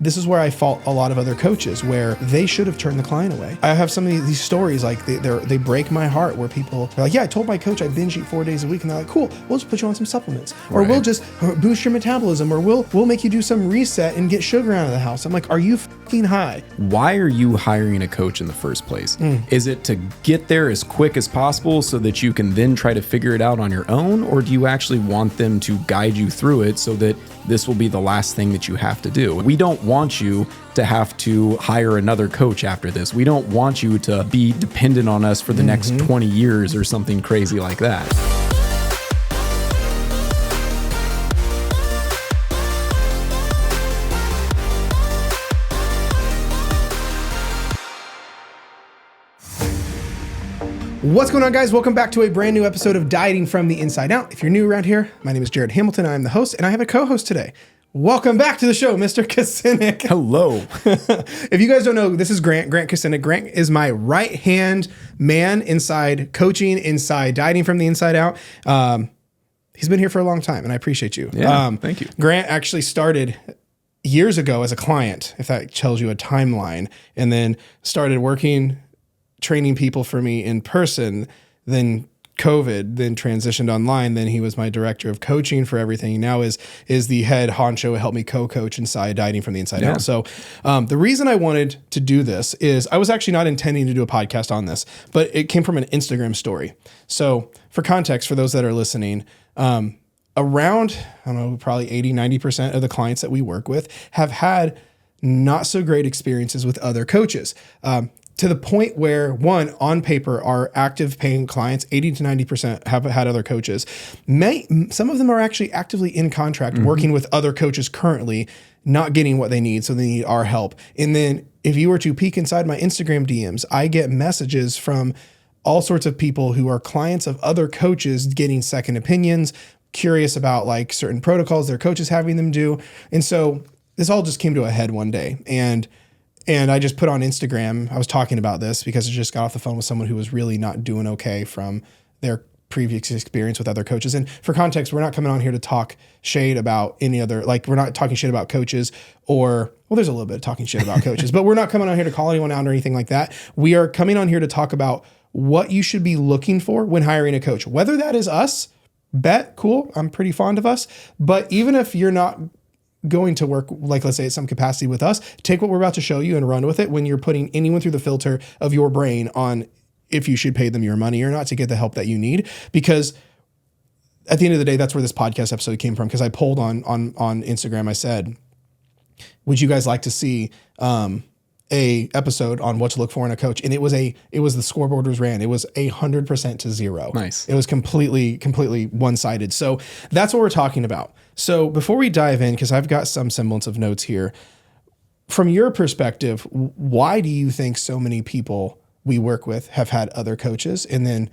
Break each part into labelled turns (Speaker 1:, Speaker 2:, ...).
Speaker 1: this is where I fault a lot of other coaches, where they should have turned the client away. I have some of these stories, like they break my heart, where people are like, yeah, I told my coach I binge eat 4 days a week, and they're like, cool, we'll just put you on some supplements, or we'll just boost your metabolism, or we'll make you do some reset and get sugar out of the house. I'm like, are you fucking high?
Speaker 2: Why are you hiring a coach in the first place? Is it to get there as quick as possible so that you can then try to figure it out on your own, or do you actually want them to guide you through it so that this will be the last thing that you have to do? We don't want you to have to hire another coach after this. We don't want you to be dependent on us for the next 20 years or something crazy like that.
Speaker 1: What's going on, guys? Welcome back to a brand new episode of Dieting from the Inside Out. If you're new around here, my name is Jared Hamilton. I'm the host, and I have a co-host today. Welcome back to the show, Mr. Kucinich.
Speaker 2: Hello.
Speaker 1: If you guys don't know, this is Grant Kucinich. Grant is my right-hand man inside coaching, inside dieting from the inside out. He's been here for a long time, and I appreciate you.
Speaker 2: Yeah, thank you.
Speaker 1: Grant actually started years ago as a client, if that tells you a timeline, and then started working, training people for me in person, then COVID, then transitioned online. Then he was my director of coaching for everything. Now is the head honcho, help me co-coach inside dieting from the inside out. So the reason I wanted to do this is I was actually not intending to do a podcast on this, but it came from an Instagram story. So for context, for those that are listening, around, I don't know, probably 80-90% of the clients that we work with have had not so great experiences with other coaches. To the point where, one, on paper, our active paying clients, 80-90% have had other coaches. Some of them are actually actively in contract working with other coaches currently, not getting what they need, so they need our help. And then if you were to peek inside my Instagram DMs, I get messages from all sorts of people who are clients of other coaches getting second opinions, curious about like certain protocols their coach is having them do. And so this all just came to a head one day. And I just put on Instagram, I was talking about this because I just got off the phone with someone who was really not doing okay from their previous experience with other coaches. And for context, we're not coming on here to talk shade about any other, like we're not talking shit about coaches or, well, there's a little bit of talking shit about coaches, but we're not coming on here to call anyone out or anything like that. We are coming on here to talk about what you should be looking for when hiring a coach, whether that is us, cool, I'm pretty fond of us, but even if you're not going to work, like let's say at some capacity with us, take what we're about to show you and run with it when you're putting anyone through the filter of your brain on if you should pay them your money or not to get the help that you need. Because at the end of the day, that's where this podcast episode came from. Because I polled on Instagram, I said, would you guys like to see a episode on what to look for in a coach? And it was the scoreboard was ran. It was 100% to 0.
Speaker 2: Nice.
Speaker 1: It was completely one-sided. So that's what we're talking about. So before we dive in, because I've got some semblance of notes here, from your perspective, why do you think so many people we work with have had other coaches? And then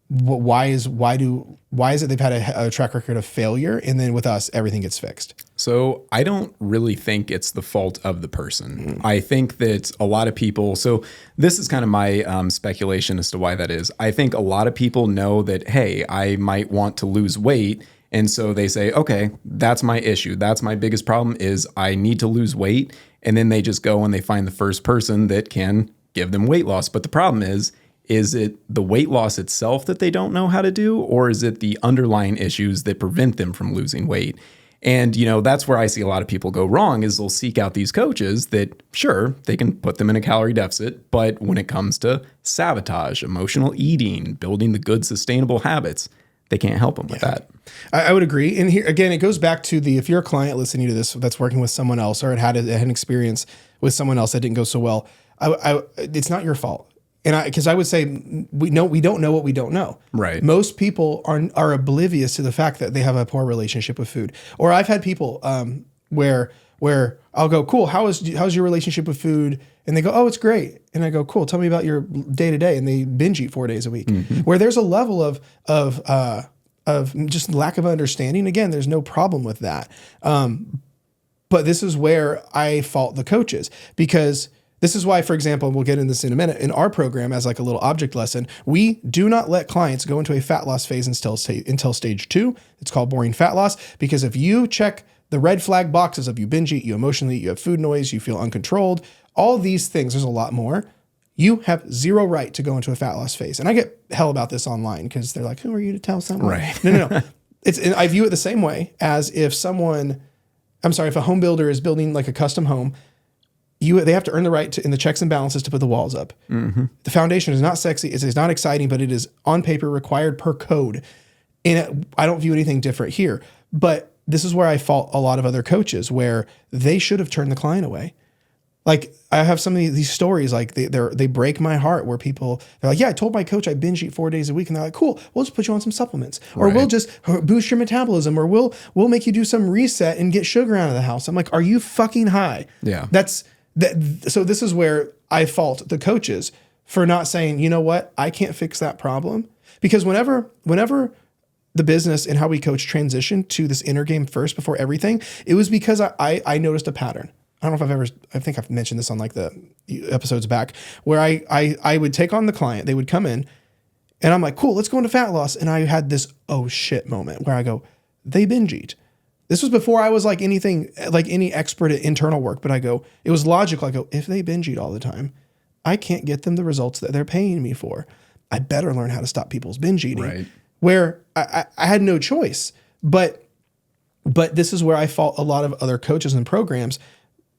Speaker 1: why is it they've had a track record of failure, and then with us everything gets fixed?
Speaker 2: So I don't really think it's the fault of the person. I think that a lot of people, so this is kind of my speculation as to why that is. I think a lot of people know that, hey, I might want to lose weight. And so they say, okay, that's my issue. That's my biggest problem is I need to lose weight. And then they just go and they find the first person that can give them weight loss. But the problem is it the weight loss itself that they don't know how to do, or is it the underlying issues that prevent them from losing weight? And, that's where I see a lot of people go wrong is they'll seek out these coaches that, sure, they can put them in a calorie deficit, but when it comes to sabotage, emotional eating, building the good sustainable habits, they can't help them with that.
Speaker 1: I would agree. And here, again, it goes back to if you're a client listening to this that's working with someone else or had an experience with someone else that didn't go so well, it's not your fault. And because I would say we don't know what we don't know. Right. Most people are oblivious to the fact that they have a poor relationship with food. Or I've had people where I'll go, cool, how's your relationship with food? And they go, oh, it's great. And I go, cool, tell me about your day to day. And they binge eat 4 days a week. Where there's a level of just lack of understanding. Again, there's no problem with that. But this is where I fault the coaches, because this is why, for example, we'll get into this in a minute, in our program as like a little object lesson, we do not let clients go into a fat loss phase until stage 2. It's called boring fat loss, because if you check the red flag boxes of you binge eat, you emotionally eat, you have food noise, you feel uncontrolled, all these things, there's a lot more. You have zero right to go into a fat loss phase. And I get hell about this online because they're like, who are you to tell someone?
Speaker 2: Right.
Speaker 1: No. I view it the same way as if if a home builder is building like a custom home, they have to earn the right to, in the checks and balances, to put the walls up. Mm-hmm. The foundation is not sexy. It's not exciting, but it is on paper required per code. And I don't view anything different here. But this is where I fault a lot of other coaches, where they should have turned the client away. Like, I have some of these stories, like they break my heart, where they're like, yeah, I told my coach I binge eat 4 days a week. And they're like, cool, we'll just put you on some supplements, or we'll just boost your metabolism, or we'll make you do some reset and get sugar out of the house. I'm like, are you fucking high?
Speaker 2: Yeah.
Speaker 1: So this is where I fault the coaches for not saying, you know what, I can't fix that problem. Because whenever the business and how we coach transitioned to this inner game first before everything, it was because I noticed a pattern. I don't know if I think I've mentioned this on like the episodes back, where I would take on the client, they would come in and I'm like, cool, let's go into fat loss. And I had this, oh shit moment where I go, they binge eat. This was before I was like any expert at internal work, but it was logical. I go, if they binge eat all the time, I can't get them the results that they're paying me for. I better learn how to stop people's binge eating. Right. Where I had no choice. But this is where I fault a lot of other coaches and programs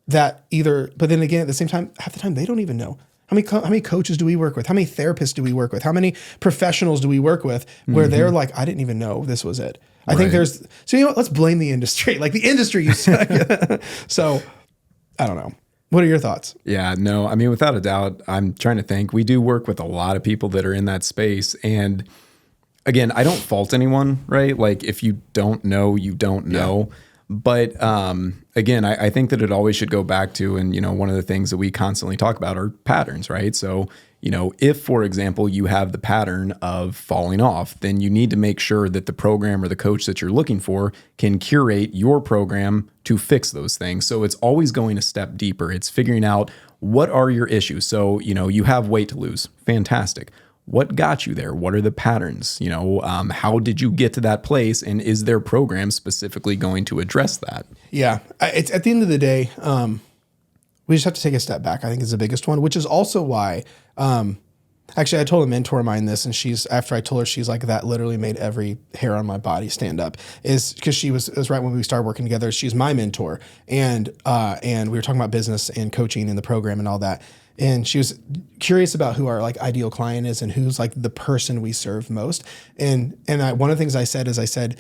Speaker 1: but then again, at the same time, half the time they don't even know. How many coaches do we work with? How many therapists do we work with? How many professionals do we work with where they're like, I didn't even know this was it. I think so you know what? Let's blame the industry. Like, the industry, you suck. So I don't know. What are your thoughts?
Speaker 2: Yeah, no, I mean, without a doubt, I'm trying to think. We do work with a lot of people that are in that space. And again, I don't fault anyone, right? Like, if you don't know, you don't know. But again, I think that it always should go back to, and, you know, one of the things that we constantly talk about are patterns, right? So, you know, if, for example, you have the pattern of falling off, then you need to make sure that the program or the coach that you're looking for can curate your program to fix those things. So it's always going a step deeper. It's figuring out, what are your issues? So, you know, you have weight to lose. Fantastic. What got you there? What are the patterns? You know, how did you get to that place? And is their program specifically going to address that?
Speaker 1: Yeah. It's at the end of the day, we just have to take a step back. I think is the biggest one, which is also why, actually I told a mentor of mine this, and after I told her, she's like, that literally made every hair on my body stand up, is because it was right when we started working together. She's my mentor. And we were talking about business and coaching and the program and all that. And she was curious about who our like ideal client is and who's like the person we serve most. And one of the things I said,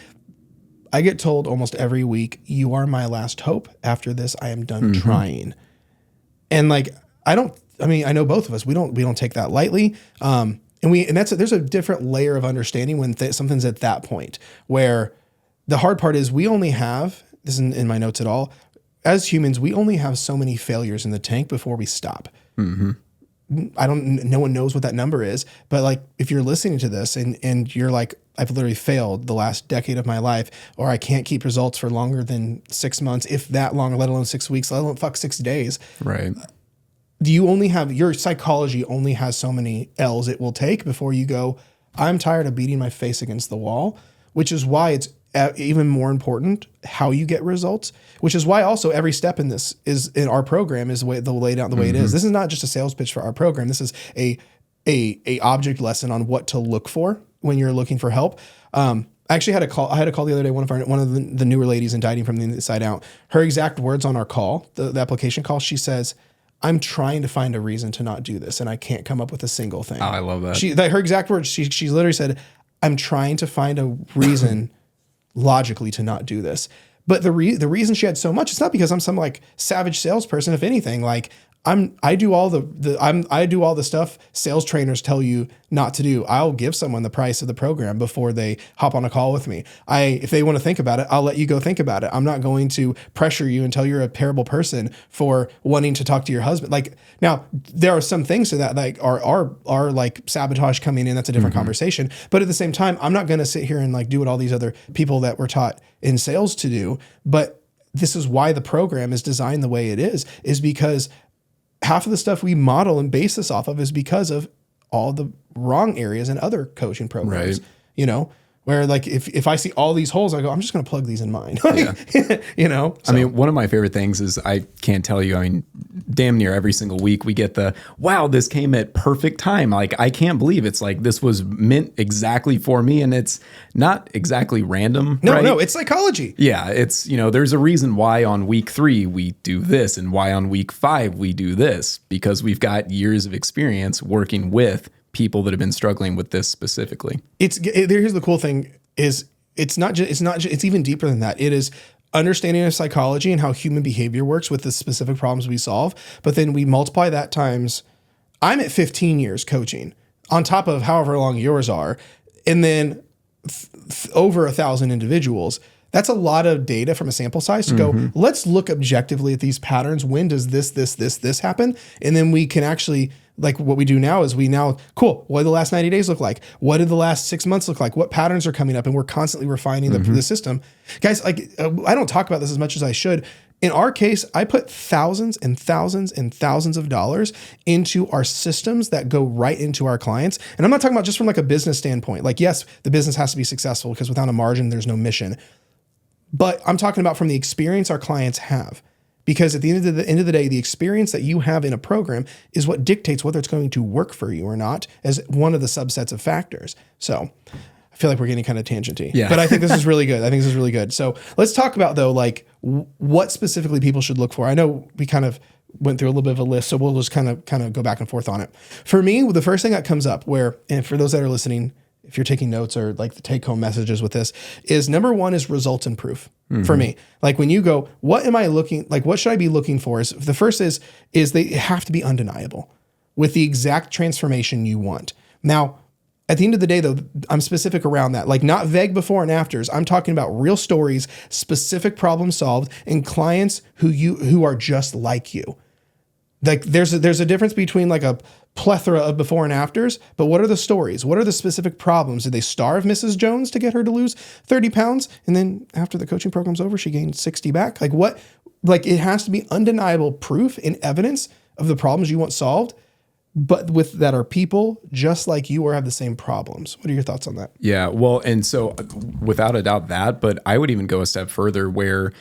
Speaker 1: I get told almost every week, you are my last hope. After this, I am done trying. And like, I know both of us, we don't take that lightly. There's a different layer of understanding when something's at that point, where the hard part is we only have, this isn't in my notes at all, as humans, we only have so many failures in the tank before we stop. Mm-hmm. No one knows what that number is, but like, if you're listening to this and you're like, I've literally failed the last decade of my life, or I can't keep results for longer than 6 months, if that long, let alone 6 weeks, let alone 6 days.
Speaker 2: Right.
Speaker 1: Your psychology only has so many L's it will take before you go, I'm tired of beating my face against the wall, which is why it's even more important how you get results, which is why also every step in this is in our program is laid out the way it is. This is not just a sales pitch for our program. This is a object lesson on what to look for when you're looking for help. I actually had a call the other day, one of the newer ladies in Dieting from the Inside Out, her exact words on our call, the application call, she says, I'm trying to find a reason to not do this, and I can't come up with a single thing.
Speaker 2: Oh, I love that.
Speaker 1: Her exact words, she literally said, I'm trying to find a reason logically to not do this. But the reason she had so much, it's not because I'm some like savage salesperson. If anything, like I do all the stuff sales trainers tell you not to do. I'll give someone the price of the program before they hop on a call with me. If they want to think about it, I'll let you go think about it. I'm not going to pressure you and tell you're a terrible person for wanting to talk to your husband. Like, now there are some things to that, like are like sabotage coming in. That's a different conversation. But at the same time, I'm not going to sit here and like do what all these other people that were taught in sales to do. But this is why the program is designed the way it is because half of the stuff we model and base this off of is because of all the wrong areas in other coaching programs. Right. You know, where like if I see all these holes, I go, I'm just going to plug these in mine. You know? So.
Speaker 2: I mean, one of my favorite things is I can't tell you, I mean, damn near every single week we get the, wow, this came at perfect time. Like, I can't believe it's like, this was meant exactly for me. And it's not exactly random.
Speaker 1: No,
Speaker 2: right?
Speaker 1: no, it's psychology.
Speaker 2: Yeah. It's, you know, there's a reason why on week 3 we do this and why on week 5 we do this, because we've got years of experience working with people that have been struggling with this specifically.
Speaker 1: Here's the cool thing is it's even deeper than that. It is understanding of psychology and how human behavior works with the specific problems we solve. But then we multiply that times, I'm at 15 years coaching on top of however long yours are. And then over 1,000 individuals. That's a lot of data from a sample size to go, let's look objectively at these patterns. When does this happen? And then we can actually, like what we do now is cool. What did the last 90 days look like? What did the last 6 months look like? What patterns are coming up? And we're constantly refining the system. Guys, like I don't talk about this as much as I should. In our case, I put thousands and thousands and thousands of dollars into our systems that go right into our clients. And I'm not talking about just from like a business standpoint. Like, yes, the business has to be successful because without a margin, there's no mission. But I'm talking about from the experience our clients have. Because at the end of the day, the experience that you have in a program is what dictates whether it's going to work for you or not as one of the subsets of factors. So I feel like we're getting kind of tangenty. Yeah. But I think this is really good. So let's talk about, though, like what specifically people should look for. I know we kind of went through a little bit of a list, so we'll just kind of go back and forth on it. For me, the first thing that comes up and for those that are listening, if you're taking notes or like the take home messages with this, is number one is results and proof for me. Like when you go, what should I be looking for? Is the first is they have to be undeniable with the exact transformation you want. Now, at the end of the day though, I'm specific around that, like not vague before and afters. I'm talking about real stories, specific problems solved, and clients who are just like you. Like there's a difference between like a plethora of before and afters, but what are the stories? What are the specific problems? Did they starve Mrs. Jones to get her to lose 30 pounds? And then after the coaching program's over, she gained 60 back. Like what? Like it has to be undeniable proof and evidence of the problems you want solved, but that are people just like you or have the same problems. What are your thoughts on that?
Speaker 2: Yeah, well, and so without a doubt but I would even go a step further where,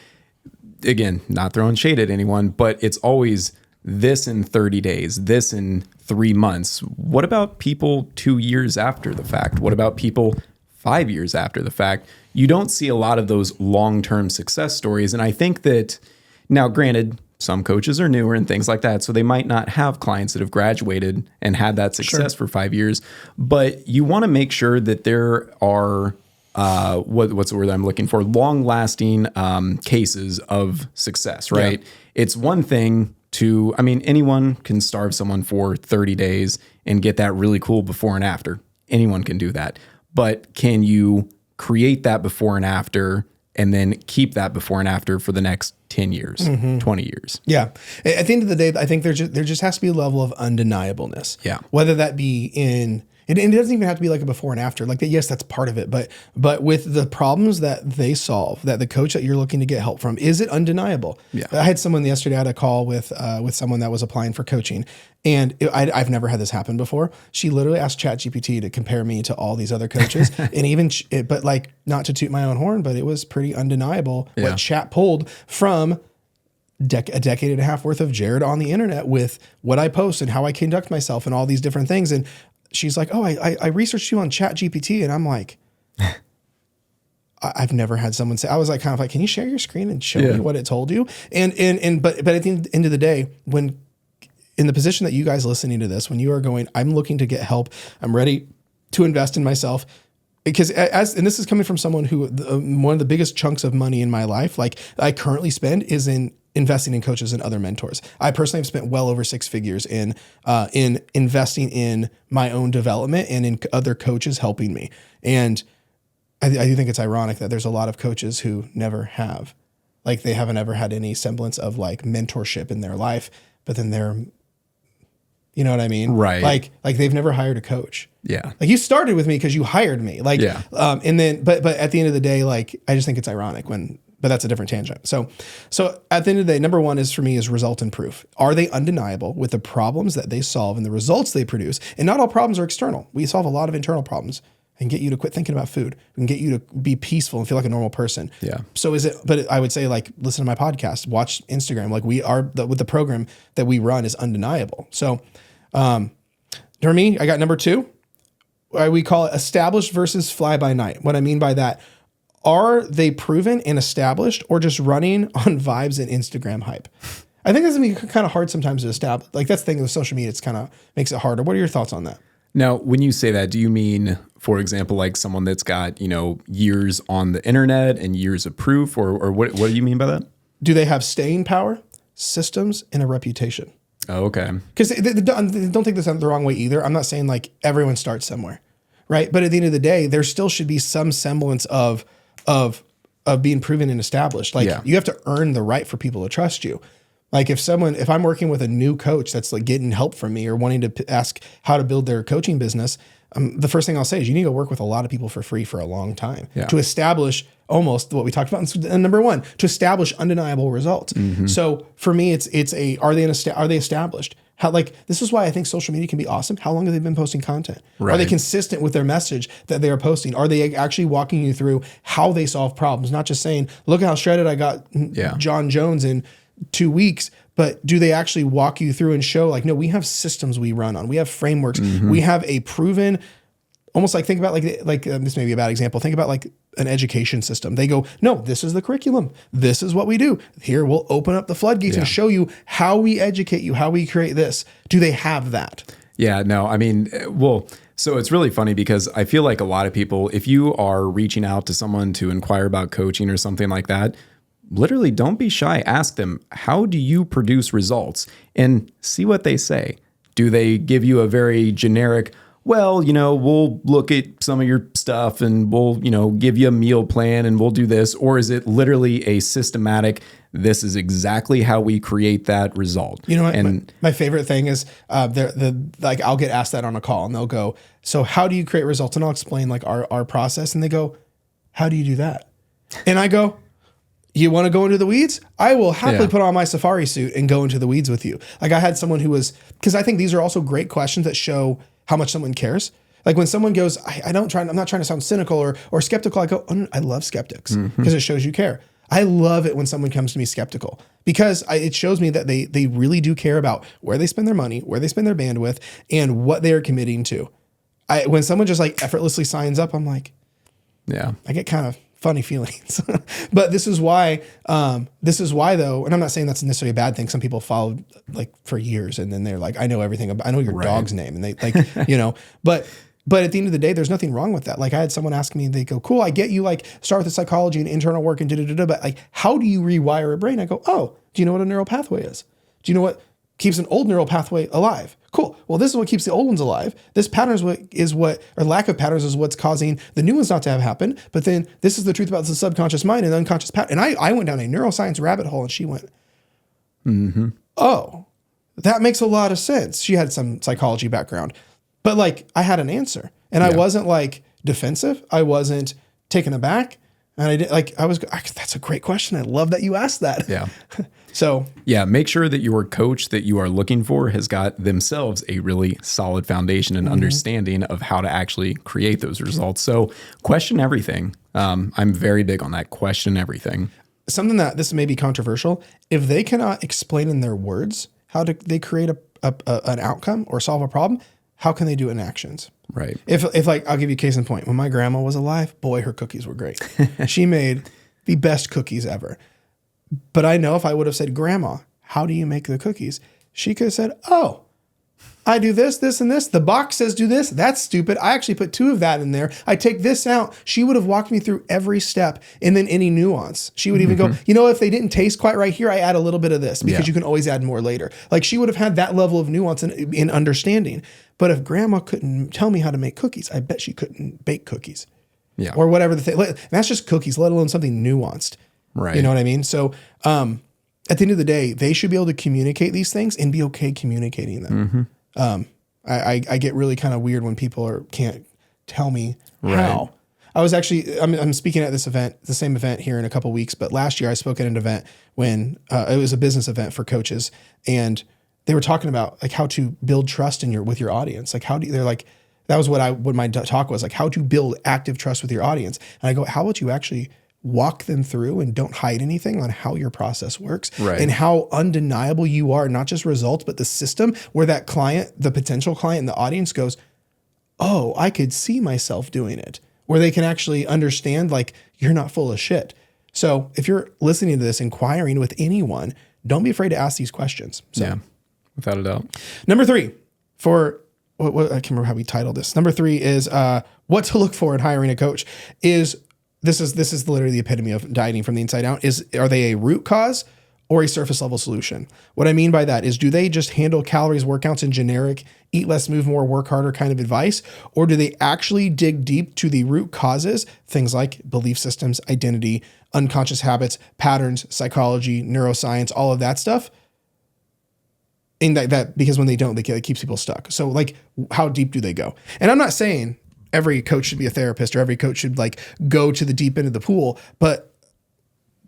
Speaker 2: again, not throwing shade at anyone, but it's always this in 30 days, this in 3 months. What about people 2 years after the fact? What about people 5 years after the fact? You don't see a lot of those long-term success stories. And I think that now, granted, some coaches are newer and things like that, so they might not have clients that have graduated and had that success for 5 years. But you want to make sure that there are what's the word I'm looking for? Long-lasting cases of success, right? Yeah. It's one thing anyone can starve someone for 30 days and get that really cool before and after. Anyone can do that. But can you create that before and after and then keep that before and after for the next 10 years, 20 years? Yeah.
Speaker 1: At the end of the day, I think there just has to be a level of undeniableness.
Speaker 2: Yeah.
Speaker 1: Whether that be and it doesn't even have to be like a before and after. Like, yes, that's part of it. But with the problems that they solve, that the coach that you're looking to get help from, is it undeniable? Yeah. I had someone yesterday, I had a call with someone that was applying for coaching. And I've never had this happen before. She literally asked ChatGPT to compare me to all these other coaches. And even, but like, not to toot my own horn, but it was pretty undeniable what Chat pulled from a decade and a half worth of Jared on the internet with what I post and how I conduct myself and all these different things. And she's like, oh, I researched you on ChatGPT. And I'm like, I've never had someone say, I was like, kind of like, can you share your screen and show me what it told you? But at the end of the day, when in the position that you guys listening to this, when you are going, I'm looking to get help, I'm ready to invest in myself, because and this is coming from someone who one of the biggest chunks of money in my life, like I currently spend, is in investing in coaches and other mentors. I personally have spent well over 6 figures in investing in my own development and in other coaches helping me. And I do think it's ironic that there's a lot of coaches who never have, like they haven't ever had any semblance of like mentorship in their life, but then they're, you know what I mean?
Speaker 2: Right.
Speaker 1: Like they've never hired a coach.
Speaker 2: Yeah.
Speaker 1: Like you started with me because you hired me. Like,
Speaker 2: yeah.
Speaker 1: And then, but at the end of the day, like, I just think it's ironic but that's a different tangent. So at the end of the day, number one is for me is result and proof. Are they undeniable with the problems that they solve and the results they produce? And not all problems are external. We solve a lot of internal problems. I can get you to quit thinking about food. We can get you to be peaceful and feel like a normal person.
Speaker 2: Yeah.
Speaker 1: So but I would say like, listen to my podcast, watch Instagram. Like with the program that we run is undeniable. So, for me, I got number 2. We call it established versus fly by night. What I mean by that, are they proven and established or just running on vibes and Instagram hype? I think that's gonna be kind of hard sometimes to establish. Like that's the thing with social media, it's kind of makes it harder. What are your thoughts on that?
Speaker 2: Now, when you say that, do you mean, for example, like someone that's got, years on the internet and years of proof, or what do you mean by that?
Speaker 1: Do they have staying power, systems, and a reputation?
Speaker 2: Oh, okay.
Speaker 1: Because don't take this the wrong way either. I'm not saying like everyone starts somewhere, right? But at the end of the day, there still should be some semblance of being proven and established. Like you have to earn the right for people to trust you. Like if I'm working with a new coach that's like getting help from me or wanting to ask how to build their coaching business, the first thing I'll say is you need to work with a lot of people for free for a long time to establish almost what we talked about in number 1, to establish undeniable results. Mm-hmm. So for me, are they established? This is why I think social media can be awesome. How long have they been posting content? Right. Are they consistent with their message that they are posting? Are they actually walking you through how they solve problems? Not just saying, look how shredded I got John Jones in 2 weeks, but do they actually walk you through and show like, no, we have systems we run on. We have frameworks. Mm-hmm. We have a proven, almost like think about like this may be a bad example. Think about like an education system. They go, no, this is the curriculum. This is what we do. Here we'll open up the floodgates and show you how we educate you, how we create this. Do they have that?
Speaker 2: Yeah, no, I mean, so it's really funny because I feel like a lot of people, if you are reaching out to someone to inquire about coaching or something like that, literally don't be shy. Ask them, how do you produce results? And see what they say. Do they give you a very generic, well, we'll look at some of your stuff and we'll, give you a meal plan and we'll do this? Or is it literally a systematic, this is exactly how we create that result? You know what? And
Speaker 1: my favorite thing is I'll get asked that on a call and they'll go, so how do you create results? And I'll explain like our process. And they go, how do you do that? And I go, you want to go into the weeds? I will happily put on my safari suit and go into the weeds with you. Like I had someone because I think these are also great questions that show how much someone cares. Like when someone goes, I'm not trying to sound cynical or skeptical. I go, I love skeptics because it shows you care. I love it when someone comes to me skeptical because it shows me that they really do care about where they spend their money, where they spend their bandwidth, and what they are committing to. When someone just like effortlessly signs up, I'm like, I get kind of funny feelings. But this is why though, and I'm not saying that's necessarily a bad thing. Some people followed like for years and then they're like, I know everything I know your dog's name. And they like, but at the end of the day, there's nothing wrong with that. Like I had someone ask me, they go, cool, I get you like start with the psychology and internal work and but like, how do you rewire a brain? I go, oh, do you know what a neural pathway is? Do you know what keeps an old neural pathway alive? Cool. Well, this is what keeps the old ones alive. This pattern or lack of patterns is what's causing the new ones not to have happen. But then this is the truth about the subconscious mind and unconscious pattern. And I went down a neuroscience rabbit hole and she went, oh, that makes a lot of sense. She had some psychology background, but like I had an answer and I wasn't like defensive. I wasn't taken aback. And I did that's a great question. I love that you asked that.
Speaker 2: Yeah.
Speaker 1: So
Speaker 2: make sure that your coach that you are looking for has got themselves a really solid foundation and understanding of how to actually create those results. So question everything. I'm very big on that. Question everything.
Speaker 1: Something that this may be controversial. If they cannot explain in their words how they create an outcome or solve a problem, how can they do it in actions?
Speaker 2: Right.
Speaker 1: If like, I'll give you a case in point. When my grandma was alive, boy, her cookies were great. She made the best cookies ever. But I know if I would have said, Grandma, how do you make the cookies? She could have said, oh, I do this, this, and this. The box says do this. That's stupid. I actually put 2 of that in there. I take this out. She would have walked me through every step and then any nuance. She would even go, if they didn't taste quite right here, I add a little bit of this because you can always add more later. Like she would have had that level of nuance in understanding. But if Grandma couldn't tell me how to make cookies, I bet she couldn't bake cookies.
Speaker 2: Yeah.
Speaker 1: Or whatever the thing. That's just cookies, let alone something nuanced.
Speaker 2: Right.
Speaker 1: You know what I mean? So at the end of the day, they should be able to communicate these things and be okay communicating them. I get really kind of weird when people can't tell me how. I was actually, I'm speaking at this event, the same event here in a couple of weeks, but last year I spoke at an event when it was a business event for coaches, and they were talking about like how to build trust with your audience. Like they're like, That was what my talk was, like how to build active trust with your audience. And I go, how about you actually walk them through and don't hide anything on how your process works and how undeniable you are, not just results, but the system where that client, the potential client in the audience goes, oh, I could see myself doing it, where they can actually understand like you're not full of shit. So if you're listening to this, inquiring with anyone, don't be afraid to ask these questions. So,
Speaker 2: yeah, without a doubt.
Speaker 1: Number 3 for what I can't remember how we titled this. Number 3 is what to look for in hiring a coach. This is literally the epitome of dieting from the inside out. Are they a root cause or a surface level solution? What I mean by that is, do they just handle calories, workouts, and generic eat less, move more, work harder kind of advice? Or do they actually dig deep to the root causes, things like belief systems, identity, unconscious habits, patterns, psychology, neuroscience, all of that stuff? In that because when they don't, it keeps people stuck. So like, how deep do they go? And I'm not saying every coach should be a therapist or every coach should like go to the deep end of the pool, but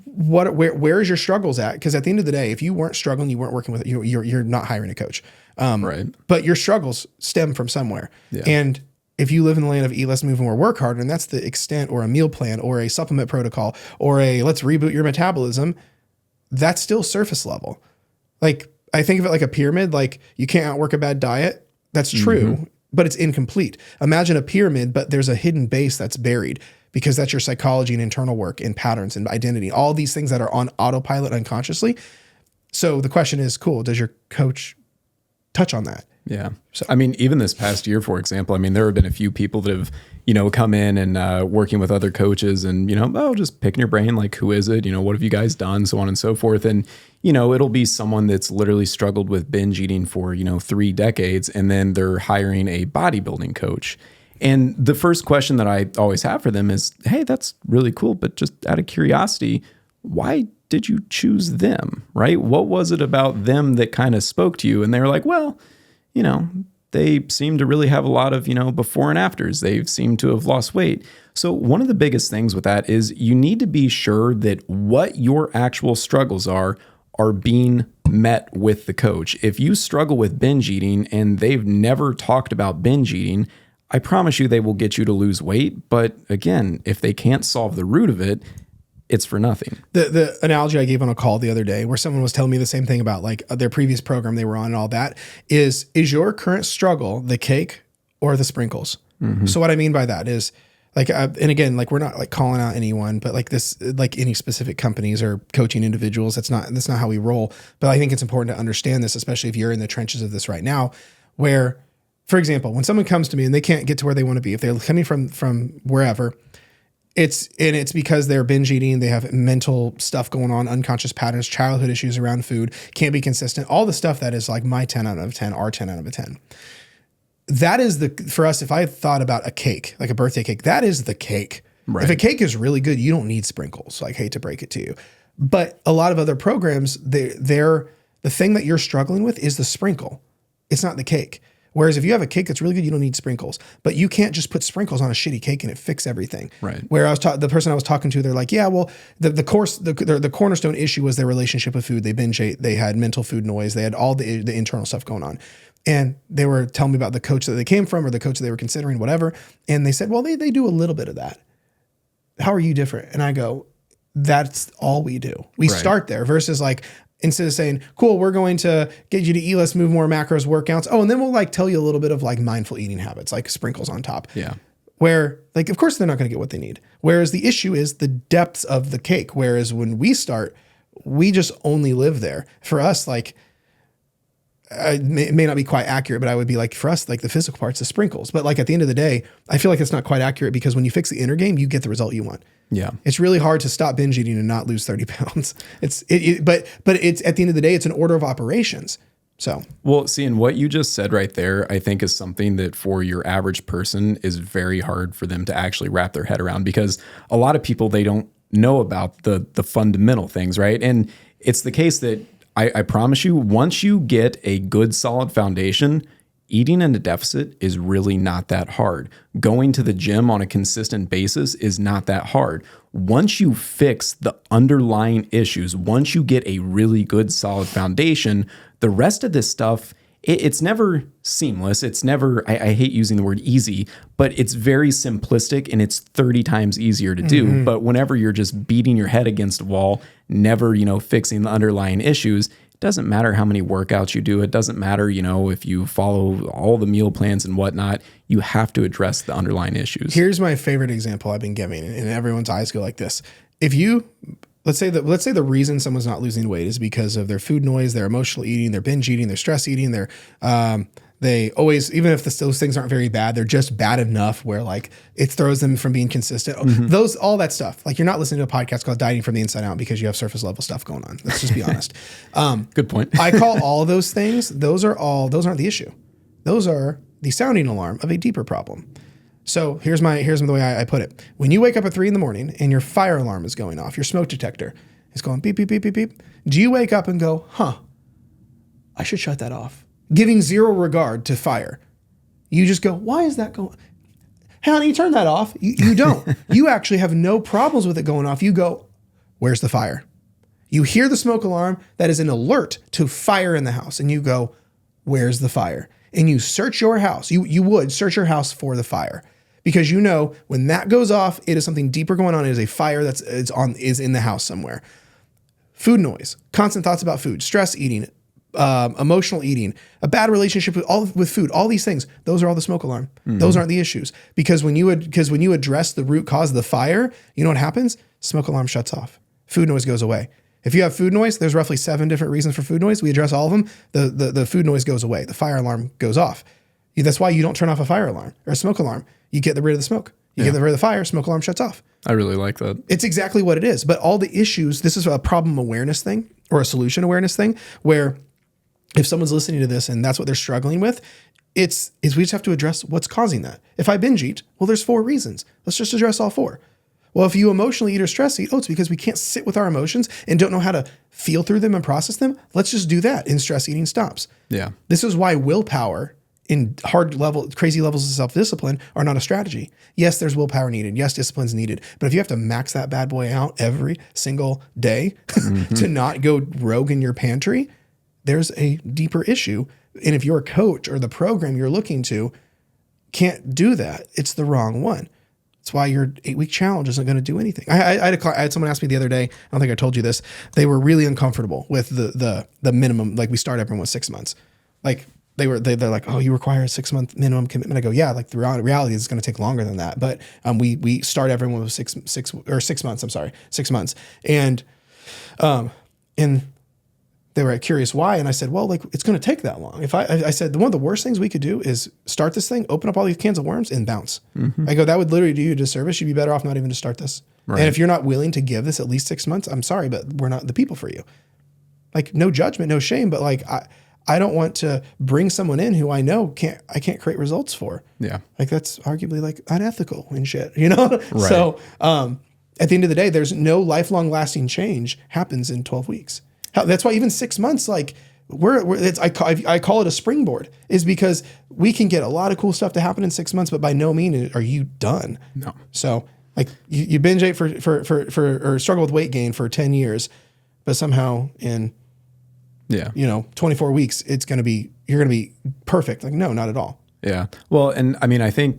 Speaker 1: where is your struggles at? Because at the end of the day, if you weren't struggling, you weren't working with it, you're not hiring a coach.
Speaker 2: Right.
Speaker 1: But your struggles stem from somewhere. Yeah. And if you live in the land of eat less, move more, work harder, and that's the extent, or a meal plan or a supplement protocol or a let's reboot your metabolism, that's still surface level. Like I think of it like a pyramid, like you can't outwork a bad diet. That's true, but it's incomplete. Imagine a pyramid, but there's a hidden base that's buried, because that's your psychology and internal work and patterns and identity, all these things that are on autopilot unconsciously. So the question is, cool, does your coach touch on that?
Speaker 2: Yeah. So, I mean, even this past year, for example, I mean, there have been a few people that have, come in and working with other coaches and, just picking your brain, like, who is it? What have you guys done? So on and so forth. And, it'll be someone that's literally struggled with binge eating for, 3 decades, and then they're hiring a bodybuilding coach. And the first question that I always have for them is, hey, that's really cool, but just out of curiosity, why did you choose them, right? What was it about them that kind of spoke to you? And they were like, well, they seem to really have a lot of, before and afters. They seem to have lost weight. So one of the biggest things with that is you need to be sure that what your actual struggles are being met with the coach. If you struggle with binge eating and they've never talked about binge eating, I promise you they will get you to lose weight. But again, if they can't solve the root of it, it's for nothing.
Speaker 1: The analogy I gave on a call the other day where someone was telling me the same thing about like their previous program they were on and all that is your current struggle the cake or the sprinkles? Mm-hmm. So what I mean by that is like, and again, like we're not like calling out anyone, but like this, like any specific companies or coaching individuals, that's not how we roll. But I think it's important to understand this, especially if you're in the trenches of this right now, where, for example, when someone comes to me and they can't get to where they want to be, if they're coming from wherever, it's because they're binge eating, they have mental stuff going on, unconscious patterns, childhood issues around food, can't be consistent, all the stuff that is like my 10 out of 10, our 10 out of 10. That is for us, if I thought about a cake, like a birthday cake, that is the cake. Right. If a cake is really good, you don't need sprinkles. Like, hate to break it to you. But a lot of other programs, the thing that you're struggling with is the sprinkle. It's not the cake. Whereas if you have a cake that's really good, you don't need sprinkles. But you can't just put sprinkles on a shitty cake and it fix everything.
Speaker 2: Right.
Speaker 1: Where the person I was talking to, they're like, yeah, well, the cornerstone issue was their relationship with food. They binge ate. They had mental food noise. They had all the internal stuff going on. And they were telling me about the coach that they came from or the coach that they were considering, whatever. And they said, well, they do a little bit of that. How are you different? And I go, that's all we do. We start there versus like, instead of saying, cool, we're going to get you to eat less, move more, macros, workouts. Oh, and then we'll like tell you a little bit of like mindful eating habits, like sprinkles on top.
Speaker 2: Yeah.
Speaker 1: Where like, of course they're not going to get what they need. Whereas the issue is the depths of the cake. Whereas when we start, we just only live there. For us, like, it may not be quite accurate, but I would be like, for us, like the physical parts, the sprinkles. But like at the end of the day, I feel like it's not quite accurate because when you fix the inner game, you get the result you want.
Speaker 2: Yeah.
Speaker 1: It's really hard to stop binge eating and not lose 30 pounds. But it's at the end of the day, it's an order of operations. So,
Speaker 2: well, seeing what you just said right there, I think is something that for your average person is very hard for them to actually wrap their head around, because a lot of people, they don't know about the fundamental things, right? And it's the case that I promise you, once you get a good solid foundation, eating in a deficit is really not that hard. Going to the gym on a consistent basis is not that hard. Once you fix the underlying issues, once you get a really good solid foundation, the rest of this stuff, it's never seamless. It's never, I hate using the word easy, but it's very simplistic and it's 30 times easier to do. But whenever you're just beating your head against a wall, never, fixing the underlying issues, it doesn't matter how many workouts you do. It doesn't matter, if you follow all the meal plans and whatnot, you have to address the underlying issues.
Speaker 1: Here's my favorite example I've been giving, and everyone's eyes go like this. If you, let's say the reason someone's not losing weight is because of their food noise, their emotional eating, their binge eating, their stress eating, they always, even if those things aren't very bad, they're just bad enough where like it throws them from being consistent. All that stuff. Like you're not listening to a podcast called Dieting from the Inside Out because you have surface level stuff going on. Let's just be honest.
Speaker 2: Good point.
Speaker 1: I call all of those things, those aren't the issue. Those are the sounding alarm of a deeper problem. So here's the way I put it. When you wake up at 3 a.m. and your fire alarm is going off, your smoke detector is going beep, beep, beep, beep, beep. Do you wake up and go, I should shut that off? Giving zero regard to fire. You just go, why is that going? How do you turn that off? You don't. You actually have no problems with it going off. You go, where's the fire? You hear the smoke alarm that is an alert to fire in the house. And you go, where's the fire? And you search your house. You would search your house for the fire. Because when that goes off, it is something deeper going on. It is a fire is in the house somewhere. Food noise, constant thoughts about food, stress eating, emotional eating, a bad relationship with food, all these things, those are all the smoke alarm. Those aren't the issues. Because when you address the root cause of the fire, you know what happens? Smoke alarm shuts off. Food noise goes away. If you have food noise, there's roughly 7 different reasons for food noise. We address all of them. The food noise goes away. The fire alarm goes off. That's why you don't turn off a fire alarm or a smoke alarm. You get rid of the smoke. You get rid of the fire, smoke alarm shuts off.
Speaker 2: I really like that.
Speaker 1: It's exactly what it is. But all the issues, this is a problem awareness thing or a solution awareness thing where if someone's listening to this and that's what they're struggling with, we just have to address what's causing that. If I binge eat, well, there's 4 reasons. Let's just address all 4. Well, if you emotionally eat or stress eat, it's because we can't sit with our emotions and don't know how to feel through them and process them. Let's just do that and stress eating stops.
Speaker 2: Yeah.
Speaker 1: This is why willpower in crazy levels of self-discipline are not a strategy. Yes, there's willpower needed. Yes, discipline's needed. But if you have to max that bad boy out every single day to not go rogue in your pantry, there's a deeper issue. And if your coach or the program you're looking to can't do that, it's the wrong one. That's why your 8-week challenge isn't going to do anything. I had someone ask me the other day, I don't think I told you this, they were really uncomfortable with the minimum, like we start everyone with 6 months. Like they're like, oh, you require a 6-month minimum commitment. I go, yeah, like the reality is it's going to take longer than that. But we start everyone with 6 months. I'm sorry, 6 months. And they were curious why. And I said, well, like it's going to take that long. I said, one of the worst things we could do is start this thing, open up all these cans of worms and bounce. I go, that would literally do you a disservice. You'd be better off not even to start this. Right. And if you're not willing to give this at least 6 months, I'm sorry, but we're not the people for you. Like no judgment, no shame, but like I don't want to bring someone in who I know I can't create results for. Yeah. Like that's arguably like unethical and shit, Right. So at the end of the day, there's no lifelong lasting change happens in 12 weeks. That's why even 6 months, like I call it a springboard, is because we can get a lot of cool stuff to happen in 6 months, but by no means are you done. No. So like you binge ate or struggle with weight gain for 10 years, but somehow in 24 weeks, you're going to be perfect. Like, no, not at all.
Speaker 2: Yeah. Well, and I mean, I think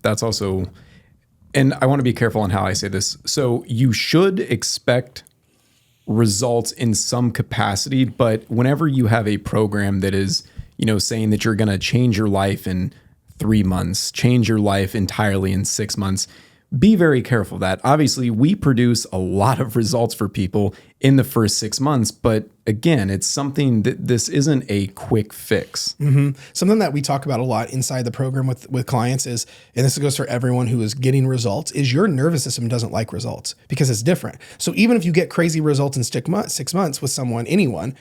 Speaker 2: that's also, and I want to be careful on how I say this. So you should expect results in some capacity, but whenever you have a program that is, saying that you're going to change your life in 3 months, change your life entirely in 6 months, be very careful of that. Obviously, we produce a lot of results for people in the first 6 months, but again, it's something that this isn't a quick fix.
Speaker 1: Mm-hmm. Something that we talk about a lot inside the program with clients is, and this goes for everyone who is getting results, is your nervous system doesn't like results because it's different. So even if you get crazy results in 6 months with someone, anyone,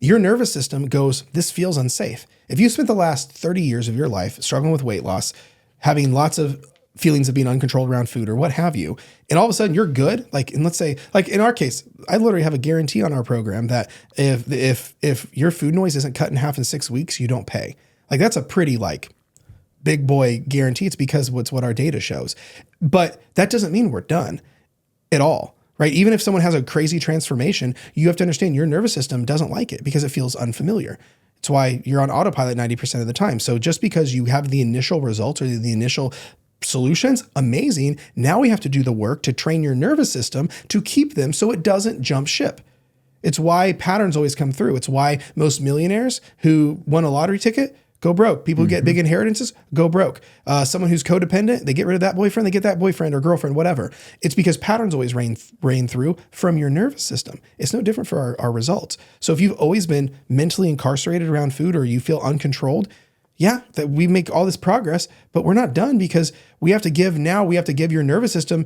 Speaker 1: your nervous system goes, this feels unsafe. If you spent the last 30 years of your life struggling with weight loss, having lots of feelings of being uncontrolled around food or what have you, and all of a sudden you're good. Like, and let's say, like in our case, I literally have a guarantee on our program that if your food noise isn't cut in half in 6 weeks, you don't pay. Like that's a pretty like big boy guarantee. It's because it's what our data shows, but that doesn't mean we're done at all. Right? Even if someone has a crazy transformation, you have to understand your nervous system doesn't like it because it feels unfamiliar. It's why you're on autopilot 90% of the time. So just because you have the initial results or the initial solutions, amazing. Now we have to do the work to train your nervous system to keep them so it doesn't jump ship. It's why patterns always come through. It's why most millionaires who won a lottery ticket go broke. People who get big inheritances go broke. Someone who's codependent, they get rid of that boyfriend, they get that boyfriend or girlfriend, whatever. It's because patterns always rain through from your nervous system. It's no different for our results. So if you've always been mentally incarcerated around food or you feel uncontrolled, yeah, that we make all this progress, but we're not done because we have to give your nervous system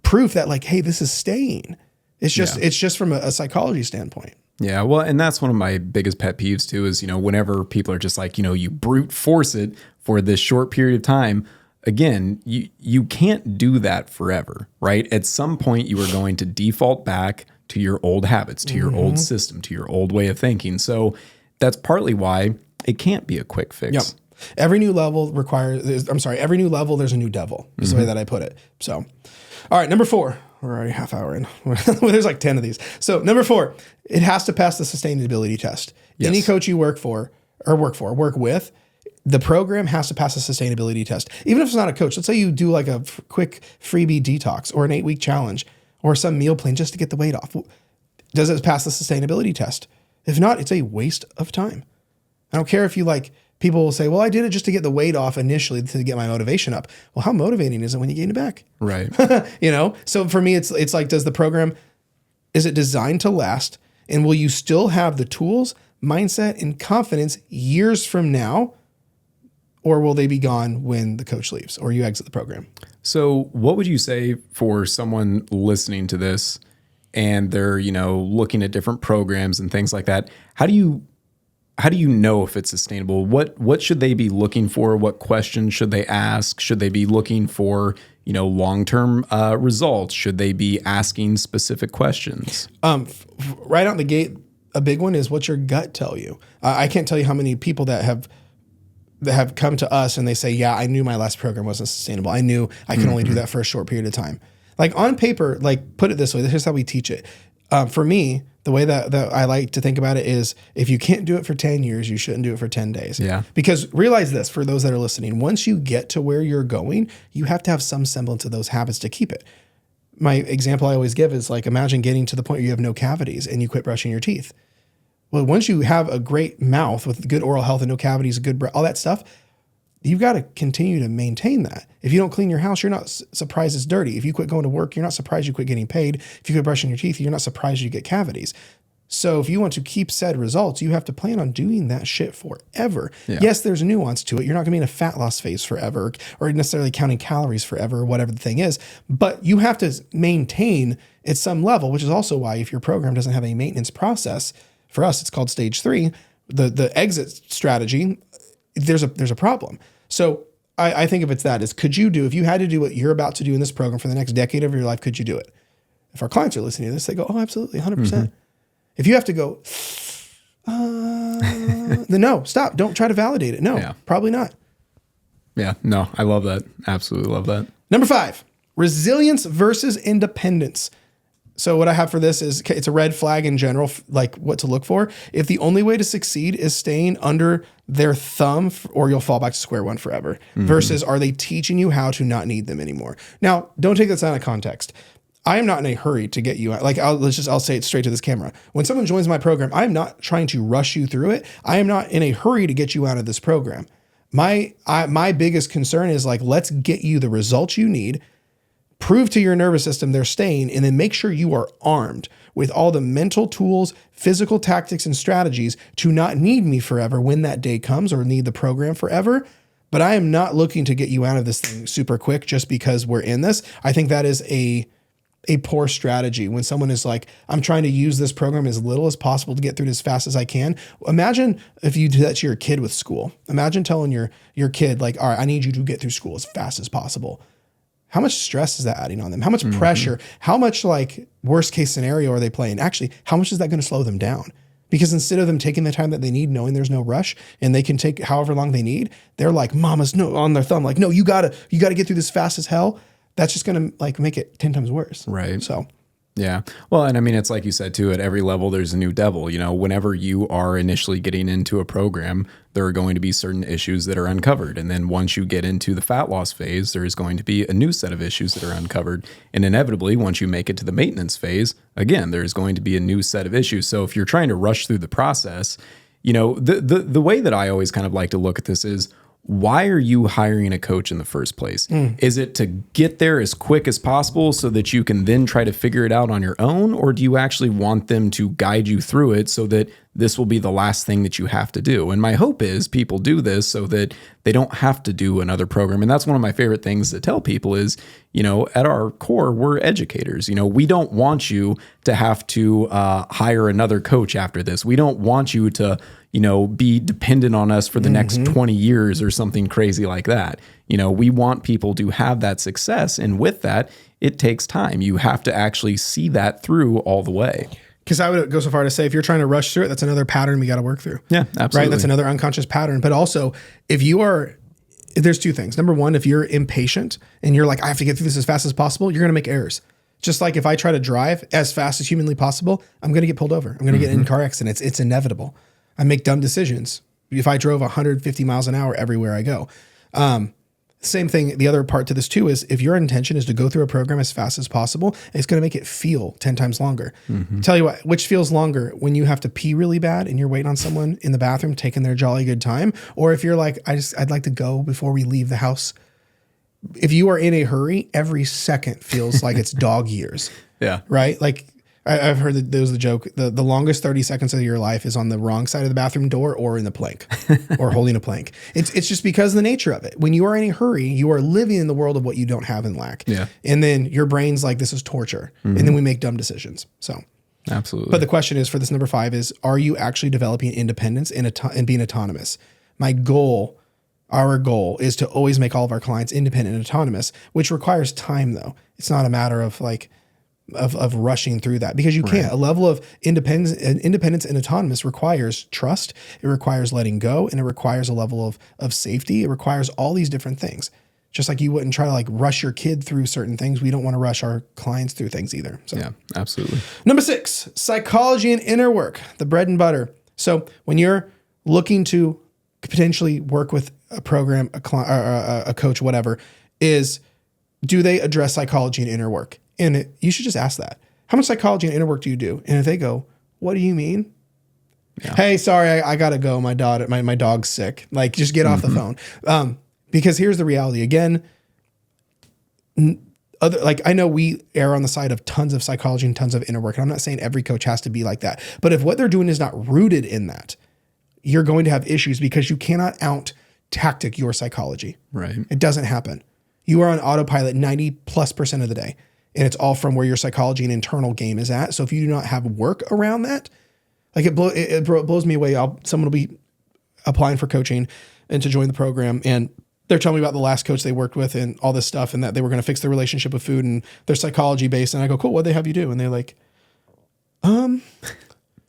Speaker 1: proof that like, hey, this is staying. It's just from a psychology standpoint.
Speaker 2: Yeah, well, and that's one of my biggest pet peeves too is, whenever people are just like, you brute force it for this short period of time, again, you can't do that forever, right? At some point, you are going to default back to your old habits, to your old system, to your old way of thinking. So that's partly why it can't be a quick fix.
Speaker 1: Yep. Every new level there's a new devil, is the way that I put it. So, all right, number 4. We're already half hour in. There's like 10 of these. So number 4, it has to pass the sustainability test. Yes. Any coach you work with, the program has to pass a sustainability test. Even if it's not a coach, let's say you do like a quick freebie detox or an 8-week challenge or some meal plan just to get the weight off. Does it pass the sustainability test? If not, it's a waste of time. I don't care if you people will say, well, I did it just to get the weight off initially to get my motivation up. Well, how motivating is it when you gain it back?
Speaker 2: Right.
Speaker 1: So for me, it's like, does the program, is it designed to last? And will you still have the tools, mindset, and confidence years from now? Or will they be gone when the coach leaves or you exit the program?
Speaker 2: So what would you say for someone listening to this and they're, looking at different programs and things like that? How do you know if it's sustainable? What should they be looking for? What questions should they ask? Should they be looking for, long-term results? Should they be asking specific questions?
Speaker 1: Right out the gate, a big one is what's your gut tell you? I can't tell you how many people that have come to us and they say, yeah, I knew my last program wasn't sustainable. I knew I could only do that for a short period of time. Like on paper, put it this way, this is how we teach it. For me, the way that I like to think about it is if you can't do it for 10 years, you shouldn't do it for 10 days.
Speaker 2: Yeah.
Speaker 1: Because realize this, for those that are listening, once you get to where you're going, you have to have some semblance of those habits to keep it. My example I always give is imagine getting to the point where you have no cavities and you quit brushing your teeth. Well, once you have a great mouth with good oral health and no cavities, good breath, all that stuff, you've got to continue to maintain that. If you don't clean your house, you're not surprised it's dirty. If you quit going to work, you're not surprised you quit getting paid. If you quit brushing your teeth, you're not surprised you get cavities. So if you want to keep said results, you have to plan on doing that shit forever. Yeah. Yes, there's nuance to it. You're not going to be in a fat loss phase forever or necessarily counting calories forever or whatever the thing is, but you have to maintain at some level, which is also why if your program doesn't have a maintenance process, for us, it's called stage 3, the exit strategy, there's a problem. So I think if it's that, if you had to do what you're about to do in this program for the next decade of your life, could you do it? If our clients are listening to this, they go, oh, absolutely, 100%. Mm-hmm. If you have to go, then no, stop. Don't try to validate it. No, probably not.
Speaker 2: Yeah, no, I love that. Absolutely love that.
Speaker 1: Number 5, resilience versus independence. So what I have for this is it's a red flag in general, like what to look for. If the only way to succeed is staying under their thumb, or you'll fall back to square one forever, versus are they teaching you how to not need them anymore? Now, don't take this out of context. I am not in a hurry to get you out. I'll say it straight to this camera. When someone joins my program, I'm not trying to rush you through it. I am not in a hurry to get you out of this program. My biggest concern is let's get you the results you need. Prove to your nervous system they're staying, and then make sure you are armed with all the mental tools, physical tactics, and strategies to not need me forever when that day comes or need the program forever. But I am not looking to get you out of this thing super quick just because we're in this. I think that is a poor strategy when someone is like, I'm trying to use this program as little as possible to get through it as fast as I can. Imagine if you do that to your kid with school. Imagine telling your kid all right, I need you to get through school as fast as possible. How much stress is that adding on them? How much pressure? How much worst case scenario are they playing? Actually, how much is that going to slow them down? Because instead of them taking the time that they need, knowing there's no rush and they can take however long they need, they're like mama's no on their thumb. No, you gotta get through this fast as hell. That's just going to make it 10 times worse.
Speaker 2: Right.
Speaker 1: So
Speaker 2: Yeah. Well, and I mean, it's like you said too, at every level, there's a new devil. You know, whenever you are initially getting into a program, there are going to be certain issues that are uncovered. And then once you get into the fat loss phase, there is going to be a new set of issues that are uncovered. And inevitably, once you make it to the maintenance phase, again, there's going to be a new set of issues. So if you're trying to rush through the process, you know, the way that I always kind of like to look at this is, why are you hiring a coach in the first place? Is it to get there as quick as possible so that you can then try to figure it out on your own? Or do you actually want them to guide you through it so that this will be the last thing that you have to do? And my hope is people do this so that they don't have to do another program. And that's one of my favorite things to tell people is, you know, at our core, we're educators. You know, we don't want you to have to hire another coach after this. We don't want you to, you know, be dependent on us for the next 20 years or something crazy like that. You know, we want people to have that success. And with that, it takes time. You have to actually see that through all the way.
Speaker 1: Because I would go so far to say, if you're trying to rush through it, that's another pattern we got to work through.
Speaker 2: Yeah, absolutely.
Speaker 1: Right? That's another unconscious pattern. But also, there's two things. Number one, if you're impatient and you're like, I have to get through this as fast as possible, you're going to make errors. Just like if I try to drive as fast as humanly possible, I'm going to get pulled over. I'm going to get in car accidents. It's inevitable. I make dumb decisions. If I drove 150 miles an hour everywhere I go. Same thing. The other part to this too is if your intention is to go through a program as fast as possible, it's going to make it feel 10 times longer. Tell you what, which feels longer, when you have to pee really bad and you're waiting on someone in the bathroom taking their jolly good time, or if you're like, I'd like to go before we leave the house. If you are in a hurry, every second feels like it's dog years.
Speaker 2: Yeah.
Speaker 1: Right? Like I've heard that there's the joke, the longest 30 seconds of your life is on the wrong side of the bathroom door or in the plank or holding a plank. It's just because of the nature of it. When you are in a hurry, you are living in the world of what you don't have and lack.
Speaker 2: Yeah.
Speaker 1: And then your brain's like, this is torture. And then we make dumb decisions. So
Speaker 2: Absolutely.
Speaker 1: But the question is for this number 5 is, are you actually developing independence and being autonomous? Our goal is to always make all of our clients independent and autonomous, which requires time though. It's not a matter of like, of rushing through that, because you can't. A level of independence and autonomous requires trust. It requires letting go, and it requires a level of safety. It requires all these different things. Just like you wouldn't try to like rush your kid through certain things, we don't want to rush our clients through things either. So
Speaker 2: yeah, absolutely.
Speaker 1: Number 6, psychology and inner work, the bread and butter. So when you're looking to potentially work with a program, a coach, whatever, is do they address psychology and inner work? And you should just ask that. How much psychology and inner work do you do? And if they go, what do you mean? Yeah. Hey, sorry, I gotta go. My dog's sick. Like, just get off the phone. Because here's the reality. Again, I know we err on the side of tons of psychology and tons of inner work. And I'm not saying every coach has to be like that. But if what they're doing is not rooted in that, you're going to have issues because you cannot out tactic your psychology.
Speaker 2: Right.
Speaker 1: It doesn't happen. You are on autopilot 90+% of the day. And it's all from where your psychology and internal game is at. So if you do not have work around that, like it blows me away. Someone will be applying for coaching and to join the program, and they're telling me about the last coach they worked with and all this stuff, and that they were going to fix their relationship with food and their psychology based. And I go, cool, what'd they have you do? And they're like,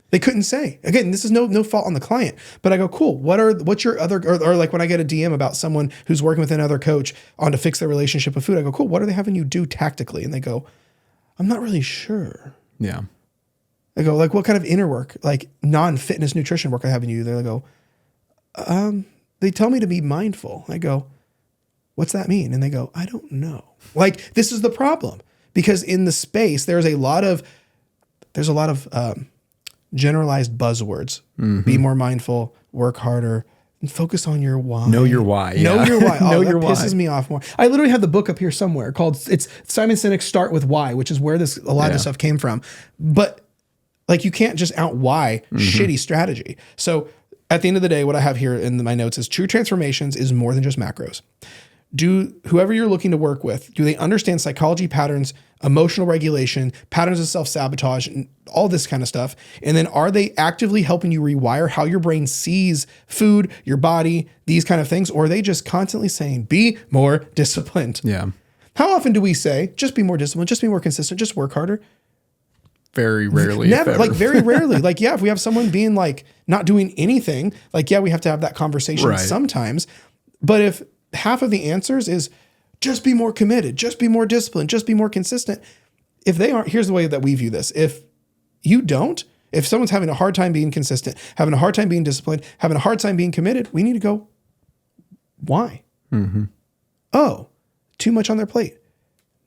Speaker 1: they couldn't say. Again, this is no fault on the client, but I go, cool. What's your other, or like when I get a DM about someone who's working with another coach on to fix their relationship with food, I go, cool. What are they having you do tactically? And they go, I'm not really sure.
Speaker 2: Yeah.
Speaker 1: I go, like, what kind of inner work, like non-fitness nutrition work I having you? They go, they tell me to be mindful. I go, what's that mean? And they go, I don't know. Like, this is the problem, because in the space, there's a lot of generalized buzzwords. Be more mindful, work harder, and focus on your why.
Speaker 2: Know your why.
Speaker 1: Know your why.
Speaker 2: Know
Speaker 1: that
Speaker 2: your
Speaker 1: pisses
Speaker 2: why.
Speaker 1: me off more. I literally have the book up here somewhere it's Simon Sinek's Start With Why, which is where a lot of this stuff came from. But like, you can't just out why shitty strategy. So at the end of the day, what I have here in my notes is true transformations is more than just macros. Whoever you're looking to work with, do they understand psychology patterns, emotional regulation, patterns of self-sabotage, and all this kind of stuff? And then are they actively helping you rewire how your brain sees food, your body, these kind of things? Or are they just constantly saying, be more disciplined?
Speaker 2: Yeah.
Speaker 1: How often do we say, just be more disciplined, just be more consistent, just work harder?
Speaker 2: Very rarely.
Speaker 1: Never, like very rarely. Like, yeah, if we have someone being like not doing anything, like, yeah, we have to have that conversation sometimes. But if half of the answers is just be more committed, just be more disciplined, just be more consistent, if they aren't, here's the way that we view this. If someone's having a hard time being consistent, having a hard time being disciplined, having a hard time being committed, we need to go, why? Oh, too much on their plate.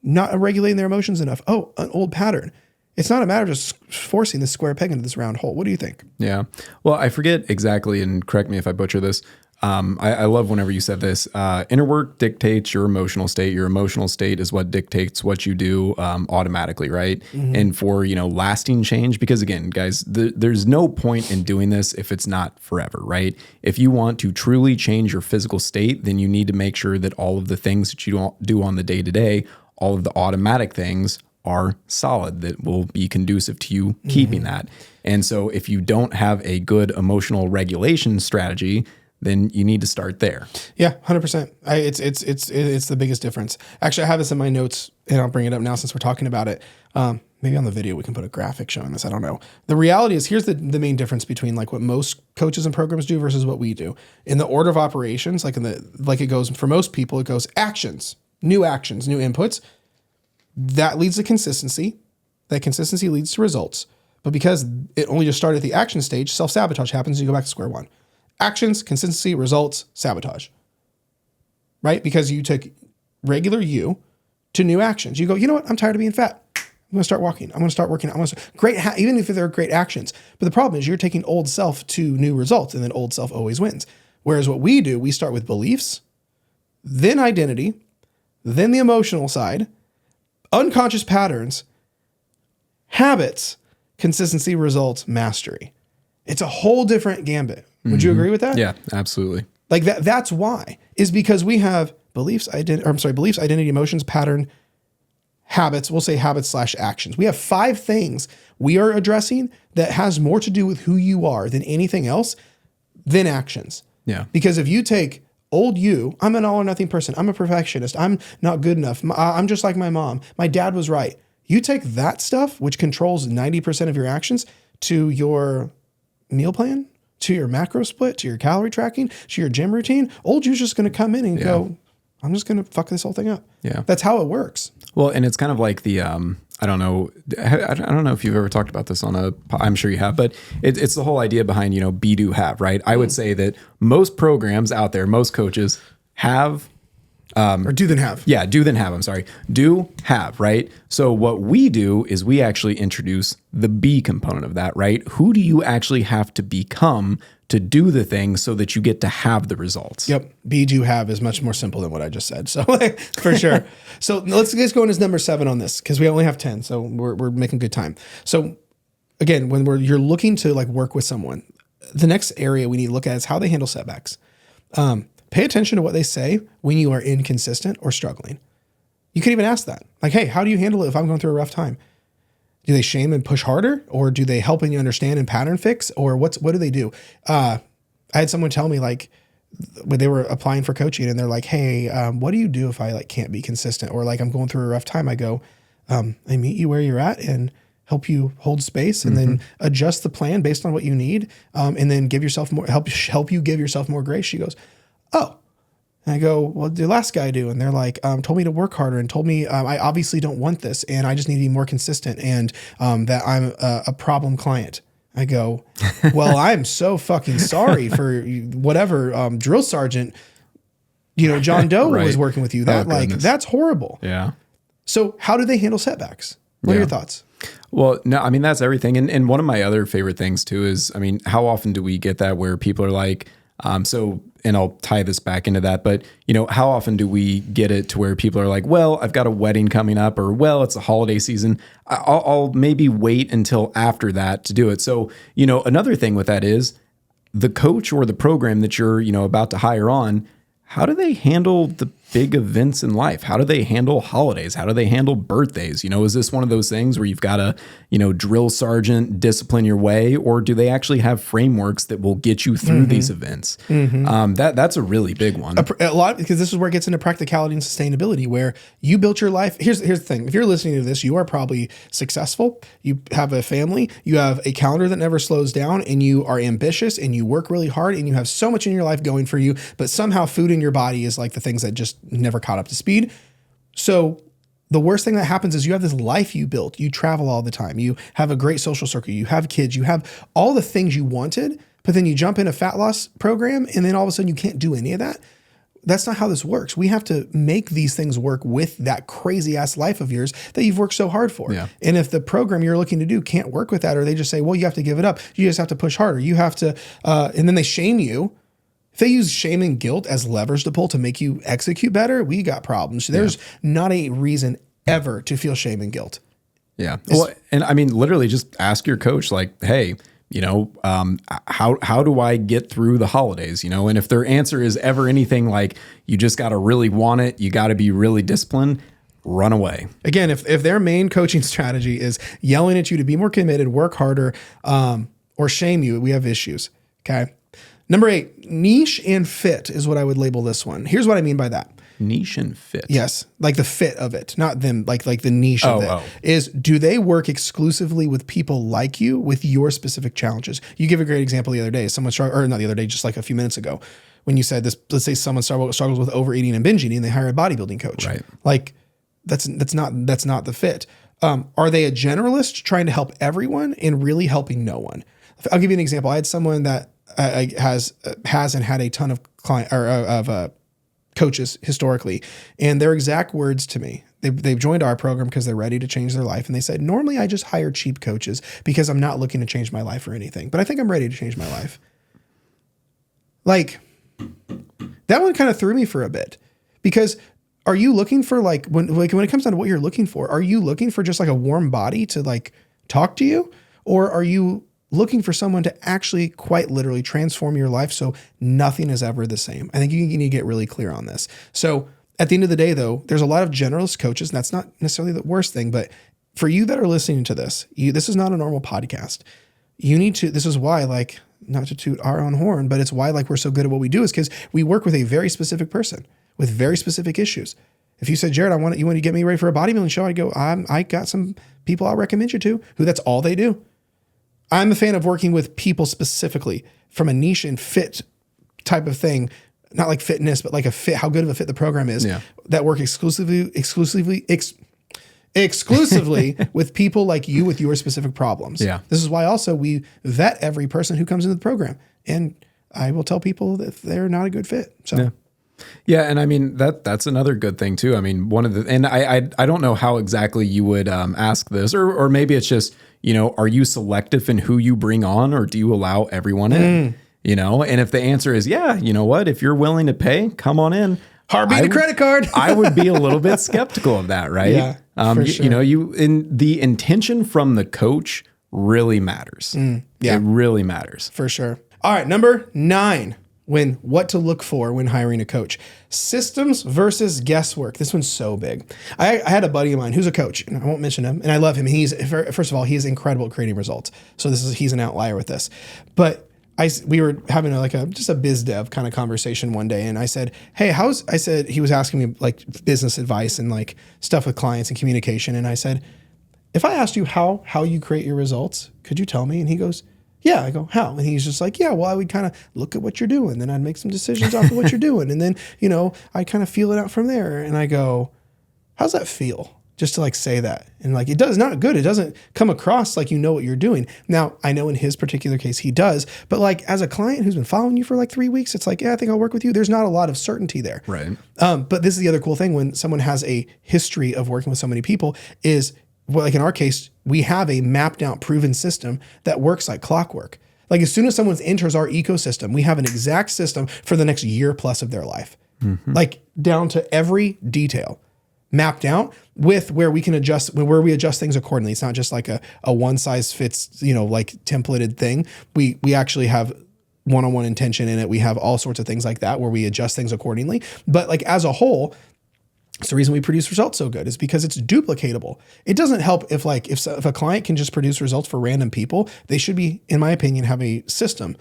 Speaker 1: Not regulating their emotions enough. Oh, an old pattern. It's not a matter of just forcing this square peg into this round hole. What do you think?
Speaker 2: Yeah. Well, I forget exactly, and correct me if I butcher this. I love whenever you said this. Inner work dictates your emotional state. Your emotional state is what dictates what you do automatically, right? And for lasting change, because again, guys, there's no point in doing this if it's not forever, right? If you want to truly change your physical state, then you need to make sure that all of the things that you do on the day to day, all of the automatic things are solid, that will be conducive to you keeping that. And so if you don't have a good emotional regulation strategy, then you need to start there.
Speaker 1: Yeah, 100%. It's the biggest difference. Actually, I have this in my notes, and I'll bring it up now since we're talking about it. Maybe on the video we can put a graphic showing this. I don't know. The reality is, here's the main difference between like what most coaches and programs do versus what we do. In the order of operations, like it goes for most people, it goes actions, new inputs. That leads to consistency. That consistency leads to results. But because it only just started at the action stage, self-sabotage happens and you go back to square one. Actions, consistency, results, sabotage. Right? Because you took regular you to new actions. You go, you know what? I'm tired of being fat. I'm going to start walking. I'm going to start working. Even if they're great actions. But the problem is you're taking old self to new results, and then old self always wins. Whereas what we do, we start with beliefs, then identity, then the emotional side, unconscious patterns, habits, consistency, results, mastery. It's a whole different gambit. Would you agree with that?
Speaker 2: Yeah, absolutely.
Speaker 1: Like that's why, is because we have beliefs, identity, emotions, pattern, habits. We'll say habits/actions. We have 5 things we are addressing that has more to do with who you are than anything else than actions.
Speaker 2: Yeah.
Speaker 1: Because if you take old you, I'm an all or nothing person. I'm a perfectionist. I'm not good enough. I'm just like my mom. My dad was right. You take that stuff, which controls 90% of your actions, to your meal plan, to your macro split, to your calorie tracking, to your gym routine. Old you's just going to come in and go, I'm just going to fuck this whole thing up.
Speaker 2: Yeah.
Speaker 1: That's how it works.
Speaker 2: Well, and it's kind of like the, I don't know if you've ever talked about this I'm sure you have, but it's the whole idea behind, be, do, have, right? I would say that most programs out there, most coaches have,
Speaker 1: or do then have.
Speaker 2: Yeah, do then have. I'm sorry. Do have, right? So what we do is we actually introduce the be component of that, right? Who do you actually have to become to do the thing so that you get to have the results?
Speaker 1: Yep. Be, do, have is much more simple than what I just said. So for sure. So let's go into number 7 on this, because we only have 10. So we're making good time. So again, when you're looking to like work with someone, the next area we need to look at is how they handle setbacks. Pay attention to what they say when you are inconsistent or struggling. You could even ask that. Like, hey, how do you handle it if I'm going through a rough time? Do they shame and push harder, or do they help you understand and pattern fix, or what do they do? I had someone tell me, like, when they were applying for coaching, and they're like, hey, what do you do if I like can't be consistent, or like I'm going through a rough time? I go, I meet you where you're at and help you hold space, and then adjust the plan based on what you need, and then give yourself more, help you give yourself more grace. She goes, oh. And I go, what did the last guy do? And they're like, told me to work harder and told me I obviously don't want this and I just need to be more consistent and that I'm a problem client. I go, well, I'm so fucking sorry for whatever drill sergeant, John Doe
Speaker 2: right.
Speaker 1: was working with you. That that's horrible.
Speaker 2: Yeah.
Speaker 1: So how do they handle setbacks? What are your thoughts?
Speaker 2: Well, no, I mean, that's everything. And one of my other favorite things too is, I mean, how often do we get that where people are like, and I'll tie this back into that, but how often do we get it to where people are like, well, I've got a wedding coming up, or, well, it's a holiday season. I'll maybe wait until after that to do it. So, another thing with that is the coach or the program that you're, about to hire on, how do they handle the big events in life? How do they handle holidays? How do they handle birthdays? Is this one of those things where you've got to, drill sergeant discipline your way, or do they actually have frameworks that will get you through these events? That's a really big one.
Speaker 1: A lot, because this is where it gets into practicality and sustainability, where you built your life. Here's the thing. If you're listening to this, you are probably successful. You have a family, you have a calendar that never slows down, and you are ambitious and you work really hard and you have so much in your life going for you, but somehow food in your body is like the things that just never caught up to speed. So the worst thing that happens is you have this life you built. You travel all the time. You have a great social circle. You have kids. You have all the things you wanted, but then you jump in a fat loss program and then all of a sudden you can't do any of that. That's not how this works. We have to make these things work with that crazy ass life of yours that you've worked so hard for.
Speaker 2: Yeah.
Speaker 1: And if the program you're looking to do can't work with that, or they just say, well, you have to give it up. You just have to push harder. You have to, and then they shame you. If they use shame and guilt as levers to pull to make you execute better, we got problems. There's not a reason ever to feel shame and guilt.
Speaker 2: Yeah. Well, and I mean, literally just ask your coach, like, hey, how do I get through the holidays? And if their answer is ever anything like, you just got to really want it, you got to be really disciplined, run away.
Speaker 1: Again, if their main coaching strategy is yelling at you to be more committed, work harder, or shame you, we have issues. Okay. Number 8, niche and fit is what I would label this one. Here's what I mean by that.
Speaker 2: Niche and fit.
Speaker 1: Yes. Like the fit of it, not them, like the niche of it is, do they work exclusively with people like you with your specific challenges? You give a great example the other day. Someone or not the other day, just like a few minutes ago, when you said this, let's say someone struggles with overeating and binge eating and they hire a bodybuilding coach.
Speaker 2: Right.
Speaker 1: Like that's not the fit. Are they a generalist trying to help everyone and really helping no one? I'll give you an example. I had someone that has and had a ton of coaches historically, and their exact words to me, they've joined our program because they're ready to change their life. And they said, normally I just hire cheap coaches because I'm not looking to change my life or anything, but I think I'm ready to change my life. Like that one kind of threw me for a bit, because are you looking for when it comes down to what you're looking for, are you looking for just like a warm body to like talk to you? Or are you looking for someone to actually quite literally transform your life so nothing is ever the same? I think you need to get really clear on this. So at the end of the day, though, there's a lot of generalist coaches, and that's not necessarily the worst thing, but for you that are listening to this, this is not a normal podcast. You need to, this is why, like, not to toot our own horn, but it's why like we're so good at what we do, is because we work with a very specific person with very specific issues. If you said, Jared, you want to get me ready for a bodybuilding show, I'd go, I got some people I'll recommend you to who that's all they do. I'm a fan of working with people specifically from a niche and fit type of thing, not like fitness, but like a fit, how good of a fit the program is, that work exclusively with people like you with your specific problems.
Speaker 2: Yeah.
Speaker 1: This is why also we vet every person who comes into the program, and I will tell people that they're not a good fit. So.
Speaker 2: Yeah, and I mean that's another good thing too. I mean, I don't know how exactly you would ask this, or maybe it's just, are you selective in who you bring on, or do you allow everyone in? And if the answer is if you're willing to pay, come on in.
Speaker 1: Heartbeat a credit card.
Speaker 2: I would be a little bit skeptical of that, right?
Speaker 1: Yeah, for sure.
Speaker 2: The intention from the coach really matters. It really matters.
Speaker 1: For sure. All right, number 9. What to look for when hiring a coach. Systems versus guesswork. This one's so big. I had a buddy of mine who's a coach, and I won't mention him, and I love him. First of all, he's incredible at creating results. So he's an outlier with this. But we were having just a biz dev kind of conversation one day, and I said, hey, he was asking me like business advice and like stuff with clients and communication. And I said, if I asked you how you create your results, could you tell me? And he goes, yeah. I go, how? And he's just like, yeah, well, I would kind of look at what you're doing. Then I'd make some decisions off of what you're doing. And then, I kind of feel it out from there. And I go, how's that feel? Just to like say that. And like, it does not good. It doesn't come across like you know what you're doing. Now, I know in his particular case, he does. But like as a client who's been following you for like 3 weeks, it's like, yeah, I think I'll work with you. There's not a lot of certainty there.
Speaker 2: Right.
Speaker 1: But this is the other cool thing when someone has a history of working with so many people is, well, like in our case, we have a mapped out, proven system that works like clockwork. Like as soon as someone enters our ecosystem, we have an exact system for the next year plus of their life, like down to every detail mapped out with where we can adjust, where we adjust things accordingly. It's not just like a one size fits, like templated thing. We actually have one-on-one intention in it. We have all sorts of things like that where we adjust things accordingly. But like as a whole, it's the reason we produce results so good is because it's duplicatable. It doesn't help if a client can just produce results for random people. They should be, in my opinion, have a system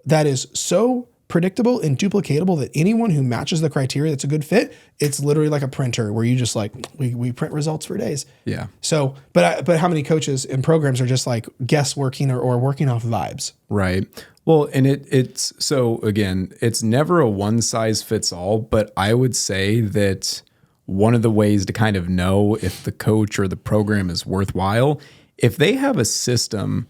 Speaker 1: that is so predictable and duplicatable that anyone who matches the criteria that's a good fit, it's literally like a printer where you just like, we print results for days.
Speaker 2: Yeah.
Speaker 1: So, but how many coaches and programs are just like guessworking or working off vibes?
Speaker 2: Right. Well, and it's so again, it's never a one size fits all, but I would say that one of the ways to kind of know if the coach or the program is worthwhile, if they have a system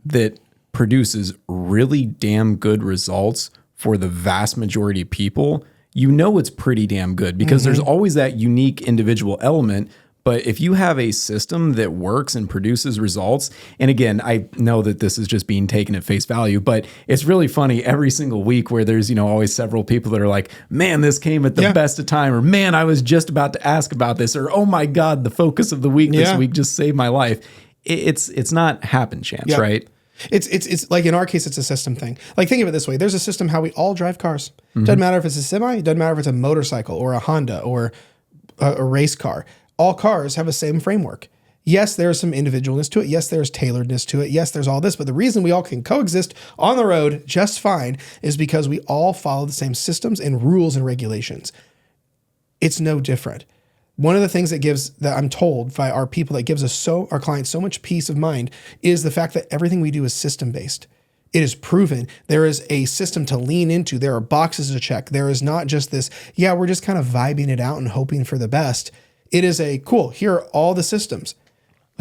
Speaker 2: that produces really damn good results for the vast majority of people, you know it's pretty damn good because there's always that unique individual element. But if you have a system that works and produces results, and again, I know that this is just being taken at face value, but it's really funny every single week where there's, always several people that are like, man, this came at the best of time, or man, I was just about to ask about this, or oh my God, the focus of the week this week just saved my life. It's not happen chance, right?
Speaker 1: It's like in our case, it's a system thing. Like think of it this way. There's a system how we all drive cars. Doesn't matter if it's a semi, it doesn't matter if it's a motorcycle or a Honda or a race car. All cars have the same framework. Yes, there's some individualness to it. Yes, there's tailoredness to it. Yes, there's all this. But the reason we all can coexist on the road just fine is because we all follow the same systems and rules and regulations. It's no different. One of the things that I'm told by our people that gives us our clients so much peace of mind is the fact that everything we do is system-based. It is proven. There is a system to lean into. There are boxes to check. There is not just this, we're just kind of vibing it out and hoping for the best. It is cool, here are all the systems.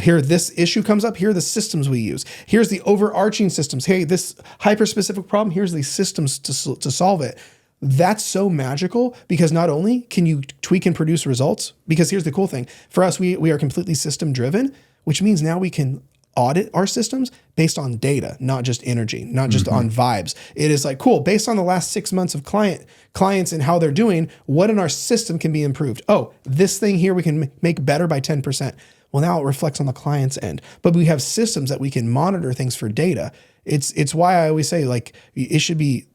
Speaker 1: Here, this issue comes up. Here are the systems we use. Here's the overarching systems. Hey, this hyper-specific problem, here's the systems to solve it. That's so magical because not only can you tweak and produce results, because here's the cool thing. For us, we are completely system-driven, which means now we can audit our systems based on data, not just energy, not just on vibes. It is like, cool, based on the last 6 months of clients and how they're doing, what in our system can be improved? Oh, this thing here we can make better by 10%. Well, now it reflects on the client's end, but we have systems that we can monitor things for data. It's why I always say like it should be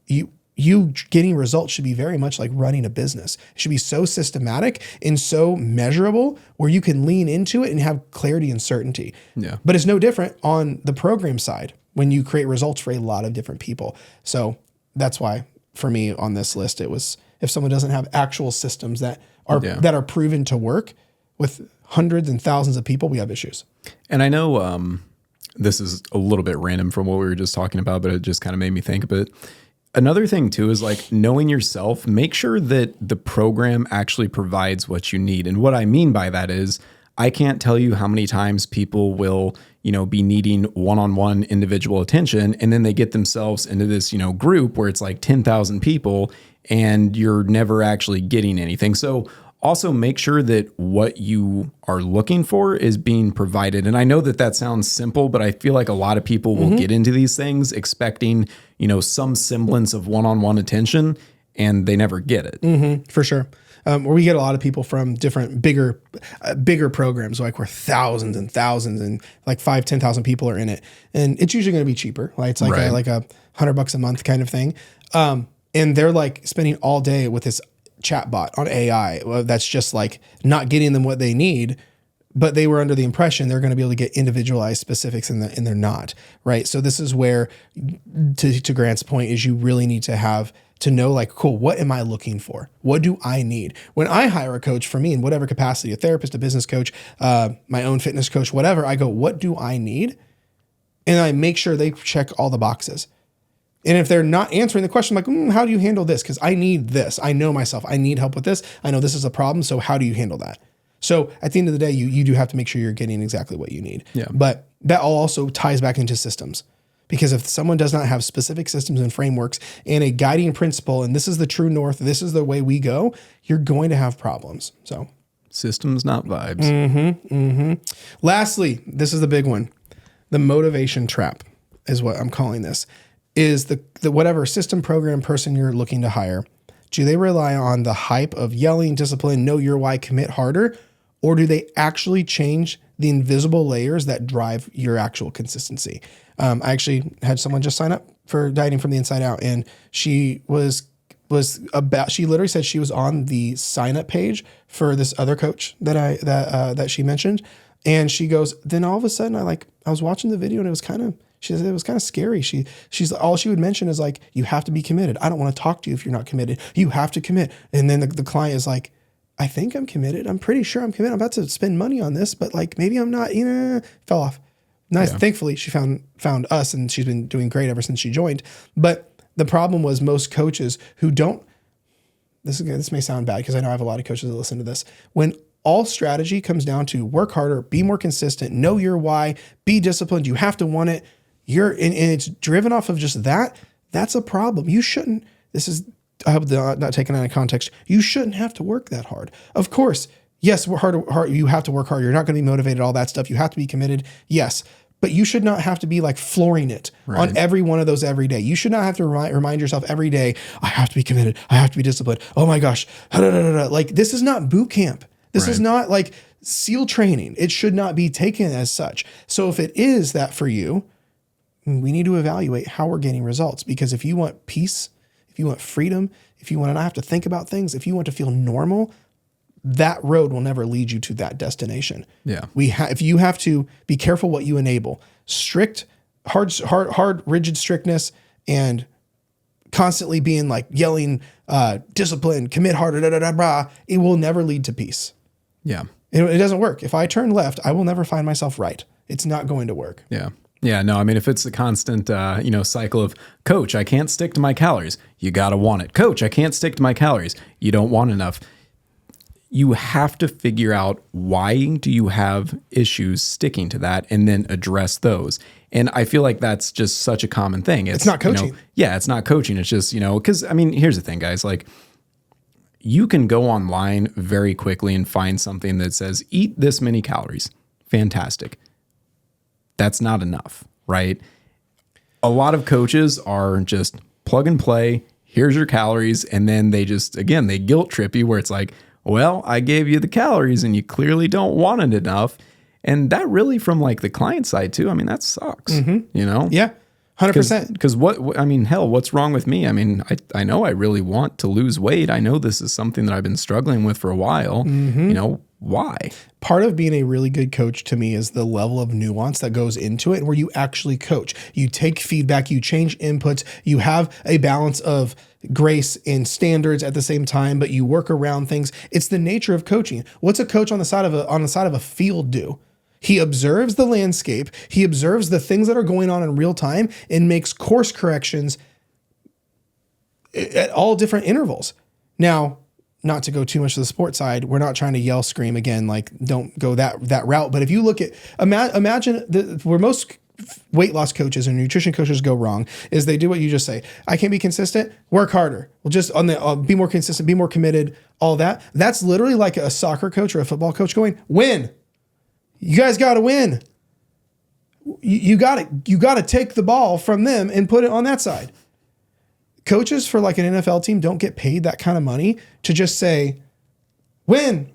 Speaker 1: you getting results should be very much like running a business. It should be so systematic and so measurable where you can lean into it and have clarity and certainty. Yeah. But it's no different on the program side when you create results for a lot of different people. So that's why for me on this list, it was if someone doesn't have actual systems that are proven to work with hundreds and thousands of people, we have issues.
Speaker 2: And I know this is a little bit random from what we were just talking about, but it just kind of made me think of it. Another thing too is like knowing yourself, make sure that the program actually provides what you need. And what I mean by that is I can't tell you how many times people will, be needing one-on-one individual attention. And then they get themselves into this, group where it's like 10,000 people and you're never actually getting anything. So also make sure that what you are looking for is being provided. And I know that sounds simple, but I feel like a lot of people will get into these things expecting, some semblance of one-on-one attention and they never get it.
Speaker 1: For sure. Where we get a lot of people from different bigger programs, like where thousands and thousands and like 10,000 people are in it. And it's usually going to be cheaper. Right? It's like like $100 a month kind of thing. And they're like spending all day with this chatbot on AI. That's just like not getting them what they need, but they were under the impression they're going to be able to get individualized specifics and they're not, right? So this is where, to Grant's point, is you really need to know like, cool, what am I looking for? What do I need? When I hire a coach for me in whatever capacity, a therapist, a business coach, my own fitness coach, whatever, I go, what do I need? And I make sure they check all the boxes. And if they're not answering the question, I'm like, how do you handle this? Because I need this. I know myself. I need help with this. I know this is a problem. So how do you handle that? So at the end of the day, you do have to make sure you're getting exactly what you need. Yeah. But that all also ties back into systems. Because if someone does not have specific systems and frameworks and a guiding principle, and this is the true north, this is the way we go, you're going to have problems. So
Speaker 2: systems, not vibes.
Speaker 1: Lastly, this is the big one. The motivation trap is what I'm calling this. Is the whatever system, program, person you're looking to hire, do they rely on the hype of yelling, discipline, know your why, commit harder, or do they actually change the invisible layers that drive your actual consistency? I actually had someone just sign up for Dieting from the Inside Out, and she she literally said she was on the sign up page for this other coach that she mentioned, and she goes, then all of a sudden I was watching the video and it was kind of. She said it was kind of scary. She's all she would mention is like, you have to be committed. I don't want to talk to you if you're not committed. You have to commit. And then the client is like, I think I'm committed. I'm pretty sure I'm committed. I'm about to spend money on this, but like maybe I'm not. Fell off. Nice. Yeah. Thankfully, she found us, and she's been doing great ever since she joined. But the problem was most coaches who don't this may sound bad because I know I have a lot of coaches that listen to this. When all strategy comes down to work harder, be more consistent, know your why, be disciplined. You have to want it. And it's driven off of just that. That's a problem. You shouldn't. I hope not taken out of context. You shouldn't have to work that hard. Of course, yes, we're hard. You have to work hard. You're not going to be motivated. All that stuff. You have to be committed. Yes. But you should not have to be like flooring it on every one of those every day. You should not have to remind yourself every day, I have to be committed. I have to be disciplined. Oh my gosh. Like this is not boot camp. This is not like SEAL training. It should not be taken as such. So if it is that for you, we need to evaluate how we're getting results. Because if you want peace, if you want freedom, if you want to not have to think about things, if you want to feel normal, that road will never lead you to that destination.
Speaker 2: Yeah.
Speaker 1: If you have to be careful what you enable, strict, hard, rigid strictness, and constantly being like yelling, discipline, commit harder, it will never lead to peace.
Speaker 2: Yeah.
Speaker 1: It doesn't work. If I turn left, I will never find myself right. It's not going to work.
Speaker 2: Yeah. Yeah, no, I mean, if it's a constant, cycle of, coach, I can't stick to my calories. You got to want it. Coach, I can't stick to my calories. You don't want enough. You have to figure out why do you have issues sticking to that and then address those. And I feel like that's just such a common thing.
Speaker 1: It's not coaching.
Speaker 2: It's not coaching. It's just, because I mean, here's the thing, guys, like you can go online very quickly and find something that says, eat this many calories. Fantastic. That's not enough, right? A lot of coaches are just plug and play. Here's your calories. And then they just, again, they guilt trip you where it's like, well, I gave you the calories and you clearly don't want it enough. And that really from like the client side too. I mean, that sucks,
Speaker 1: Yeah. 100%.
Speaker 2: Because what's wrong with me? I mean, I know I really want to lose weight. I know this is something that I've been struggling with for a while. Why?
Speaker 1: Part of being a really good coach to me is the level of nuance that goes into it where you actually coach. You take feedback, you change inputs, you have a balance of grace and standards at the same time, but you work around things. It's the nature of coaching. What's a coach on the side of a field do? He observes the landscape, he observes the things that are going on in real time and makes course corrections at all different intervals. Now, not to go too much to the sports side, we're not trying to yell, scream again, like don't go that route. But if you look at, imagine where most weight loss coaches and nutrition coaches go wrong is they do what you just say. I can't be consistent, work harder. Well, just on the be more consistent, be more committed, all that. That's literally like a soccer coach or a football coach going, win. You guys got to win. You got to take the ball from them and put it on that side. Coaches for like an NFL team don't get paid that kind of money to just say, win.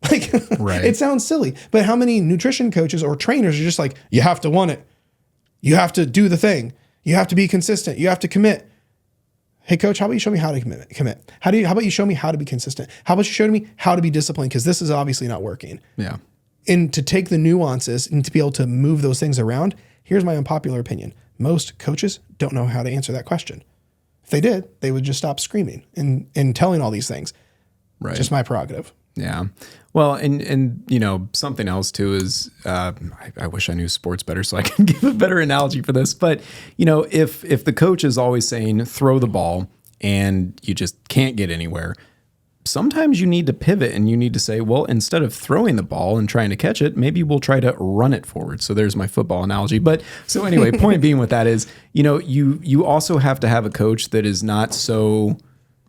Speaker 1: Like, right. It sounds silly, but how many nutrition coaches or trainers are just like, you have to want it. You have to do the thing. You have to be consistent. You have to commit. Hey coach, how about you show me how to commit? How about you show me how to be consistent? How about you show me how to be disciplined? Because this is obviously not working.
Speaker 2: Yeah.
Speaker 1: And to take the nuances and to be able to move those things around, here's my unpopular opinion. Most coaches don't know how to answer that question. If they did, they would just stop screaming and telling all these things.
Speaker 2: Right.
Speaker 1: Just my prerogative.
Speaker 2: Yeah. Well, and something else too is I wish I knew sports better so I can give a better analogy for this. But, if the coach is always saying throw the ball and you just can't get anywhere, sometimes you need to pivot and you need to say, well, instead of throwing the ball and trying to catch it, maybe we'll try to run it forward. So there's my football analogy. But so anyway, point being with that is, you also have to have a coach that is not so,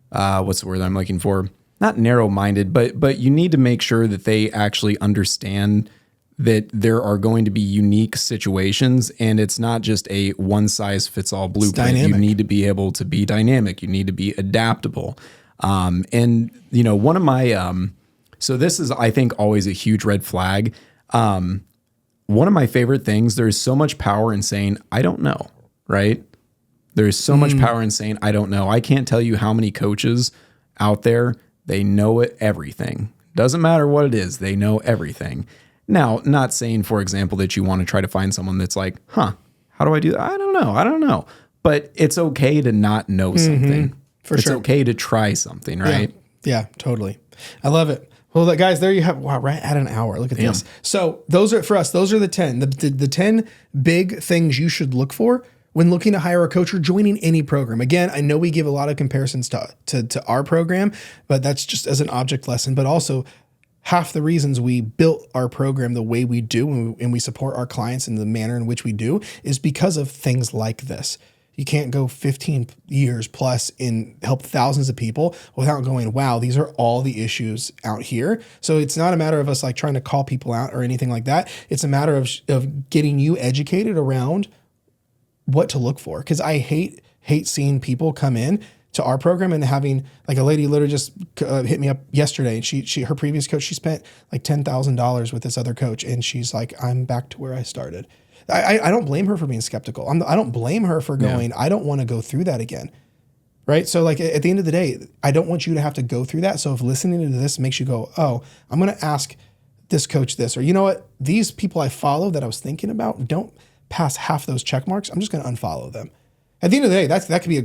Speaker 2: what's the word I'm looking for? Not narrow-minded, but you need to make sure that they actually understand that there are going to be unique situations and it's not just a one-size-fits-all blueprint. You need to be able to be dynamic. You need to be adaptable. One of my, so this is, I think, always a huge red flag. One of my favorite things, there's so much power in saying, I don't know, right? There's so much power in saying, I don't know. I can't tell you how many coaches out there, they know everything. Doesn't matter what it is. They know everything. Now, not saying, for example, that you want to try to find someone that's like, how do I do that? I don't know. But it's okay to not know something. It's okay to try something, right?
Speaker 1: Yeah, totally. I love it. Well, guys, there you have, wow, right at an hour. Look at this. So those are, for us, those are the 10. The 10 big things you should look for when looking to hire a coach or joining any program. Again, I know we give a lot of comparisons to our program, but that's just as an object lesson, but also half the reasons we built our program the way we do and we support our clients in the manner in which we do is because of things like this. You can't go 15 years plus and help thousands of people without going, wow, these are all the issues out here. So it's not a matter of us like trying to call people out or anything like that. It's a matter of getting you educated around what to look for. Cause I hate seeing people come in to our program and having like a lady literally just hit me up yesterday and her previous coach, she spent like $10,000 with this other coach. And she's like, I'm back to where I started. I don't blame her for being skeptical. I don't blame her for going, I don't want to go through that again. Right. So like at the end of the day, I don't want you to have to go through that. So if listening to this makes you go, oh, I'm going to ask this coach this, or you know what, these people I follow that I was thinking about don't pass half those check marks. I'm just going to unfollow them. At the end of the day, that could be a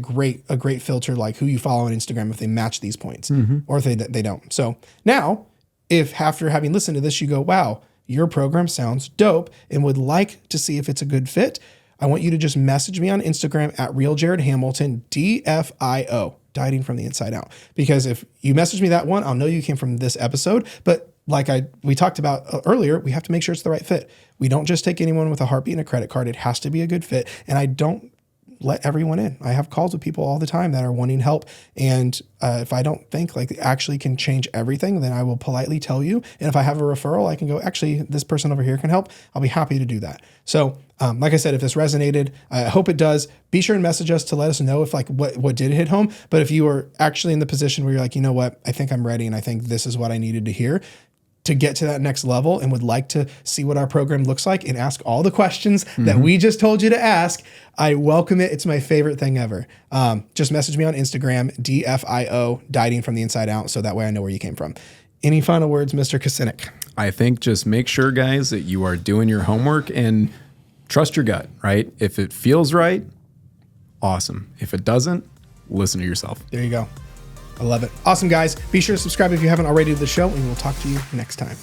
Speaker 1: great filter, like who you follow on Instagram if they match these points or if they don't. So now if after having listened to this, you go, wow, your program sounds dope and would like to see if it's a good fit, I want you to just message me on Instagram at RealJaredHamilton, DFIO, Dieting from the Inside Out. Because if you message me that one, I'll know you came from this episode. But like we talked about earlier, we have to make sure it's the right fit. We don't just take anyone with a heartbeat and a credit card. It has to be a good fit. And I don't let everyone in. I have calls with people all the time that are wanting help. And if I don't think like it actually can change everything, then I will politely tell you. And if I have a referral, I can go, actually, this person over here can help. I'll be happy to do that. So like I said, if this resonated, I hope it does. Be sure and message us to let us know if like what did hit home. But if you are actually in the position where you're like, you know what, I think I'm ready and I think this is what I needed to hear to get to that next level and would like to see what our program looks like and ask all the questions that we just told you to ask, I welcome it. It's my favorite thing ever. Just message me on Instagram, DFIO, Dieting from the Inside Out. So that way I know where you came from. Any final words, Mr. Kasinik?
Speaker 2: I think just make sure, guys, that you are doing your homework and trust your gut, right? If it feels right, awesome. If it doesn't, listen to yourself.
Speaker 1: There you go. I love it. Awesome, guys. Be sure to subscribe if you haven't already to the show, and we'll talk to you next time.